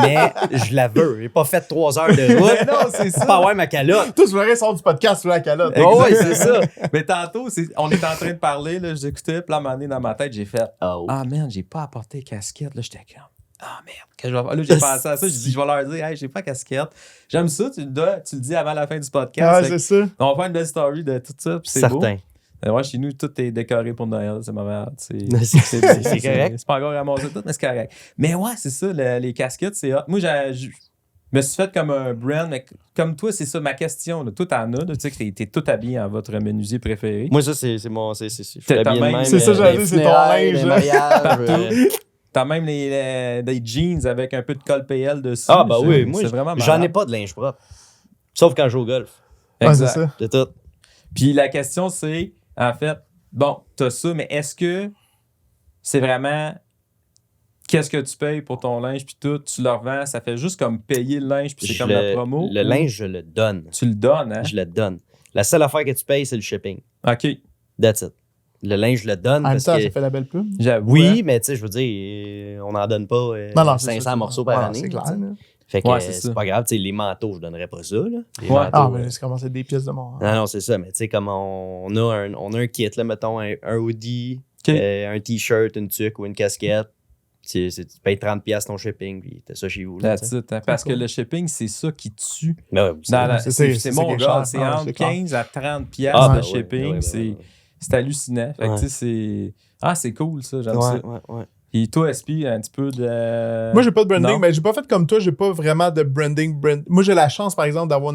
Mais je la veux. J'ai pas fait 3 heures de route. Non, c'est ça. Pas avoir ma calotte. Tous, je verrais sur du podcast sur la calotte. Oui, c'est ça. Mais tantôt, on était en train de parler. Là, j'écoutais. Puis là, à un moment donné, dans ma tête, j'ai fait Ah, merde, j'ai pas apporté casquette. Là, j'étais comme Ah merde, qu'est-ce que je vais faire? Là, j'ai pensé à ça, j'ai dit, je vais leur dire, hey, j'ai pas casquette. J'aime ça, tu le dis avant la fin du podcast. Ah, c'est ça. On va faire une belle story de tout ça, puis c'est certain. Beau. Ouais, chez nous, tout est décoré pour Noël, c'est ma merde. C'est correct. C'est pas encore ramassé tout, mais c'est correct. Mais ouais, c'est ça, les casquettes, c'est hot. Moi, je me suis fait comme un brand, mais comme toi, c'est ça ma question. Là. Toi, t'en as, tu sais que t'es tout habillé en votre menuisier préféré. Moi, ça, c'est mon. C'est ça, j'allais dire, c'est ton linge. T'as même des jeans avec un peu de col PL dessus. Ah, bah oui, moi, j'en ai pas de linge propre. Sauf quand je joue au golf. Exact. C'est ça. C'est tout. Puis la question, c'est, en fait, bon, t'as ça, mais est-ce que c'est vraiment qu'est-ce que tu payes pour ton linge, puis tout, tu le revends, ça fait juste comme payer le linge, puis c'est comme la promo? Le linge, je le donne. Tu le donnes, hein? Je le donne. La seule affaire que tu payes, c'est le shipping. OK. That's it. Le linge, je le donne. En même temps, ça fait la belle pub. Oui, mais tu sais, je veux dire, on n'en donne pas 500 morceaux par année. C'est clair. Fait que c'est pas grave. Les manteaux, je donnerais pas ça. Là. Manteaux, mais c'est commencé des pièces de mort. Non, c'est ça. Mais tu sais, comme on a un kit, là, mettons, un hoodie, un t-shirt, une tuque ou une casquette. Tu payes 30$ ton shipping, puis t'as ça chez vous. Là, parce que le shipping, c'est ça qui tue. C'est mon gars, c'est entre 15 à 30$ de shipping. C'est hallucinant. Fait que, c'est cool, ça. J'aime ça. Et toi, SP, un petit peu de. Moi, j'ai pas de branding, mais j'ai pas fait comme toi, j'ai pas vraiment de branding. Moi, j'ai la chance, par exemple, d'avoir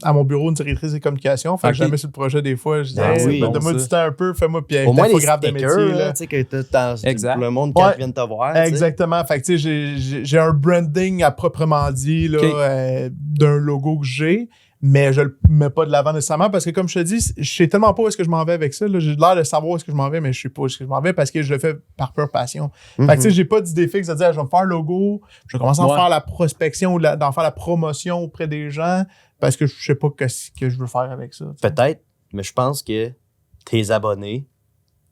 à mon bureau une directrice de communication. Fait que jamais sur le projet, des fois, je disais, donne-moi du temps un peu, fais-moi, puis un infographe de métier. Tu sais, que le monde qui vient de te voir. Exactement. Fait que, tu sais, j'ai un branding à proprement dit, là, d'un logo que j'ai. Mais je le mets pas de l'avant nécessairement parce que, comme je te dis, je sais tellement pas où est-ce que je m'en vais avec ça. Là. J'ai l'air de savoir où est-ce que je m'en vais, mais je sais pas où est-ce que je m'en vais parce que je le fais par pure passion. Fait que, tu sais, j'ai pas d'idée fixe de dire, je vais me faire le logo, je vais commencer à faire la prospection ou d'en faire la promotion auprès des gens parce que je sais pas ce que je veux faire avec ça. Peut-être, mais je pense que tes abonnés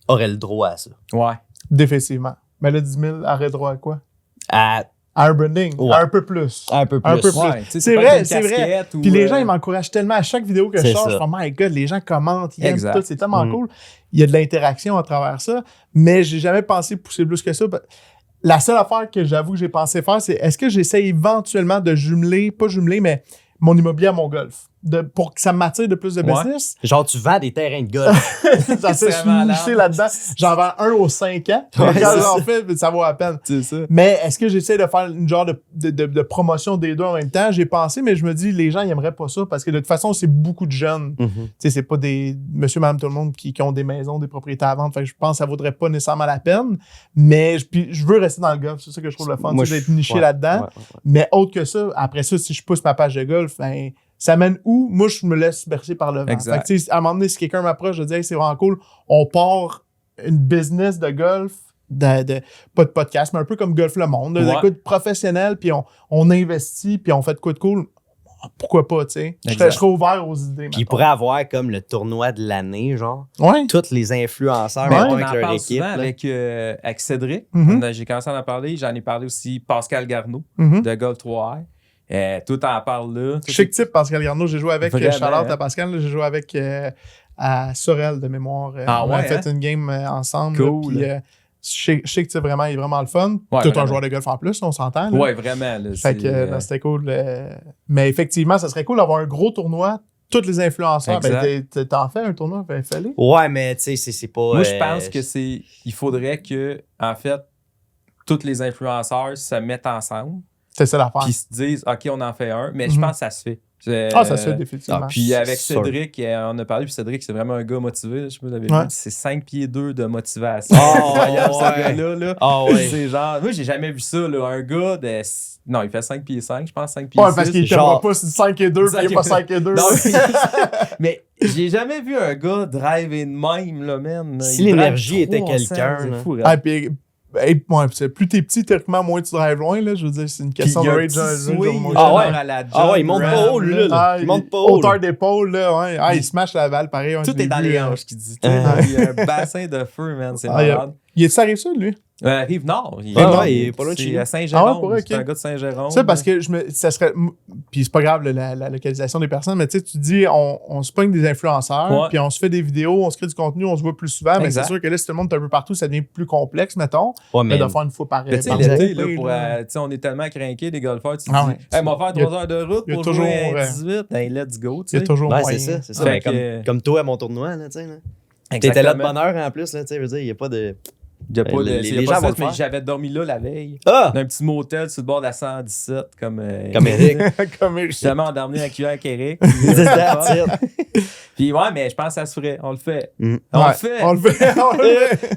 auraient le droit à ça. Ouais. Définitivement. Mais là, 10 000 auraient droit à quoi? À un branding, un peu plus. Un peu plus. Ouais, c'est vrai, c'est vrai. Puis les gens, ils m'encouragent tellement à chaque vidéo que je sors. Je fais, oh my God, les gens commentent, ils aiment tout. C'est tellement cool. Il y a de l'interaction à travers ça. Mais j'ai jamais pensé pousser plus que ça. La seule affaire que j'avoue que j'ai pensé faire, c'est est-ce que j'essaie éventuellement de jumeler, pas jumeler, mais mon immobilier à mon golf. pour que ça m'attire de plus de business. Genre, tu vends des terrains de golf. Ça fait, je suis niché là-dedans. J'en vends un aux 5 ans. Quand j'en fais, ça vaut la peine. C'est ça. Mais est-ce que j'essaie de faire une genre de promotion des deux en même temps? J'ai pensé, mais je me dis, les gens, ils aimeraient pas ça parce que de toute façon, c'est beaucoup de jeunes. Tu sais, c'est pas des monsieur, madame, tout le monde qui ont des maisons, des propriétés à vendre. Fait que je pense que ça vaudrait pas nécessairement la peine. Mais puis, je veux rester dans le golf. C'est ça que je trouve le fun, d'être niché là-dedans. Mais autre que ça, après ça, si je pousse ma page de golf, ben, ça mène où? Moi, je me laisse bercer par le vent. Fait que, à un moment donné, si quelqu'un m'approche, je dis hey, c'est vraiment cool, on part une business de golf, pas de podcast, mais un peu comme Golf Le Monde, de quoi de professionnel, puis on investit, puis on fait de quoi de cool. Pourquoi pas, tu sais? Je serais ouvert aux idées. Puis il pourrait avoir comme le tournoi de l'année, genre. Ouais. Tous les influenceurs avec leur équipe. Avec Cédric. J'ai commencé à en parler. J'en ai parlé aussi Pascal Garneau de Golf 3R. Tout en parle là. Chic type, Pascal Garneau. J'ai joué avec Charlotte à Pascal. J'ai joué avec à Sorel de mémoire. On a fait une game ensemble. Cool. Là, Chic type, vraiment, il est vraiment le fun. Ouais, tout vraiment. un joueur de golf en plus, on s'entend. Oui, vraiment. Là, fait que c'était cool. Mais effectivement, ça serait cool d'avoir un gros tournoi. Tous les influenceurs, ben, t'en fais un tournoi, ben fais-le. Ouais, mais tu sais, c'est pas. Moi, je pense que il faudrait que, en fait, tous les influenceurs se mettent ensemble. C'est ça l'affaire. Puis ils se disent, OK, on en fait un, mais je pense que ça se fait. Ça se fait définitivement. Puis avec Cédric, on a parlé, puis Cédric, c'est vraiment un gars motivé. Je sais pas si vous l'avez vu. C'est 5 pieds 2 de motivation. Incroyable, ce gars-là. Là. C'est genre, moi, j'ai jamais vu ça. Là, un gars de. Non, il fait 5 pieds 5, je pense 5 pieds 6. Ouais, parce qu'il t'aimera pas si 5 et 2, puis il est pas 5 et 2. Non, mais j'ai jamais vu un gars driver de même, là, man. Si l'énergie était quelqu'un. C'est fou, ah, puis, plus t'es petit, théoriquement, moins tu drives loin. Là, je veux dire, c'est une question de range. Il monte pas haut, là. Il monte pas haut. Hauteur d'épaule, là. Ouais. Ah, il smash la balle, pareil. Tout est dans les hanches, qu'il dit. Il y a un bassin de feu, man. C'est malade. Il est arrivé ça, lui? Rive-Nord. Il est pas loin de chez lui. À Saint-Jérôme. C'est un gars de Saint-Jérôme. Ça, parce que ça serait. Puis c'est pas grave la localisation des personnes, mais tu sais, tu dis, on se pogne des influenceurs, puis on se fait des vidéos, on se crée du contenu, on se voit plus souvent, mais c'est sûr que là, si tout le monde est un peu partout, ça devient plus complexe, mettons. Mais de faire une fois par l'été, on est tellement crinqués, les golfeurs, tu dis, on va faire 3 heures de route pour jouer à 18, let's go. Il y a toujours moyen. C'est ça. Comme toi à mon tournoi, tu sais. T'étais là de bonne heure en plus, tu sais, je veux dire, il n'y a pas de. Les gens vont le faire. J'avais dormi là la veille. Dans un petit motel sur le bord de la 117, comme Eric. Comme Eric. Justement, endormi à cuillère avec Eric. Puis ouais, mais je pense que ça se ferait. On le fait. On le fait.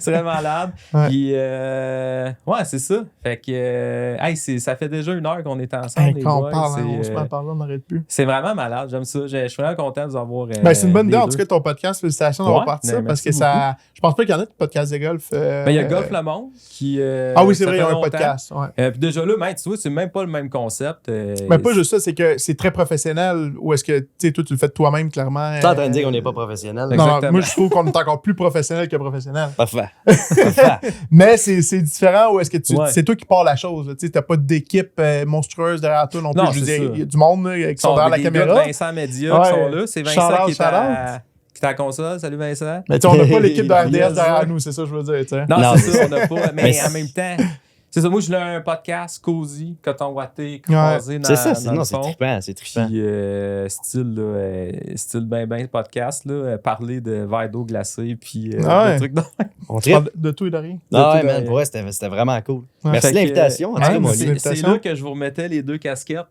C'est vraiment malade. Puis ouais, c'est ça. Fait que ça fait déjà 1 heure qu'on est ensemble. Quand on parle, on se met à parler, on n'arrête plus. C'est vraiment malade. J'aime ça. Je suis vraiment content de vous avoir. C'est une bonne idée, en tout cas, ton podcast. Félicitations d'avoir parti ça. Parce que ça. Je pense pas qu'il y en a de podcast de golf. Il y a Golf Le Monde qui. Oui, c'est vrai, il y a un podcast. Puis déjà là, tu vois, c'est même pas le même concept. Mais pas juste ça, c'est que c'est très professionnel. Ou est-ce que, tu sais, toi, tu le fais de toi-même, clairement. T'es en train de dire qu'on n'est pas professionnel. Non, moi, je trouve qu'on est encore plus professionnel que professionnel. Parfait. Mais c'est différent ou est-ce que c'est toi qui pars la chose. Tu n'as pas d'équipe monstrueuse derrière toi non plus. Je veux dire, il y a du monde qui sont derrière la caméra. Vincent Média qui sont là. C'est Vincent qui est à la console. Salut Vincent. Mais on n'a pas l'équipe de RDS derrière nous, c'est ça que je veux dire. T'sais. Non, c'est ça, on n'a pas. Mais en même temps, c'est ça. Moi, je l'ai un podcast cozy, coton watté, croisé dans le fond. C'est ça, c'est trippant, c'est trippant. Puis style ben podcast, là, parler de verre d'eau glacée, puis de trucs on parle de tout et de rien. Ah ouais, man, pour vrai, c'était vraiment cool. Merci de l'invitation. C'est là que je vous remettais les 2 casquettes.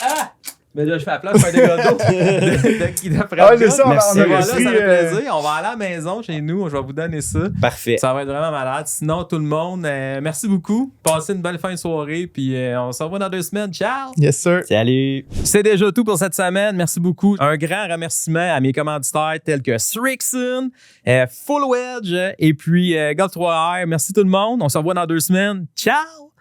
Ah! Mais là, je fais la place pour un dégât d'eau c'est ça, ça fait plaisir. On va aller à la maison chez nous. Je vais vous donner ça. Parfait. Ça va être vraiment malade. Sinon, tout le monde, merci beaucoup. Passez une belle fin de soirée. Puis on se revoit dans 2 semaines. Ciao! Yes, sir. Salut! C'est déjà tout pour cette semaine. Merci beaucoup. Un grand remerciement à mes commanditaires tels que Srixon, Full Wedge et puis Golf 3R. Merci tout le monde. On se revoit dans 2 semaines. Ciao!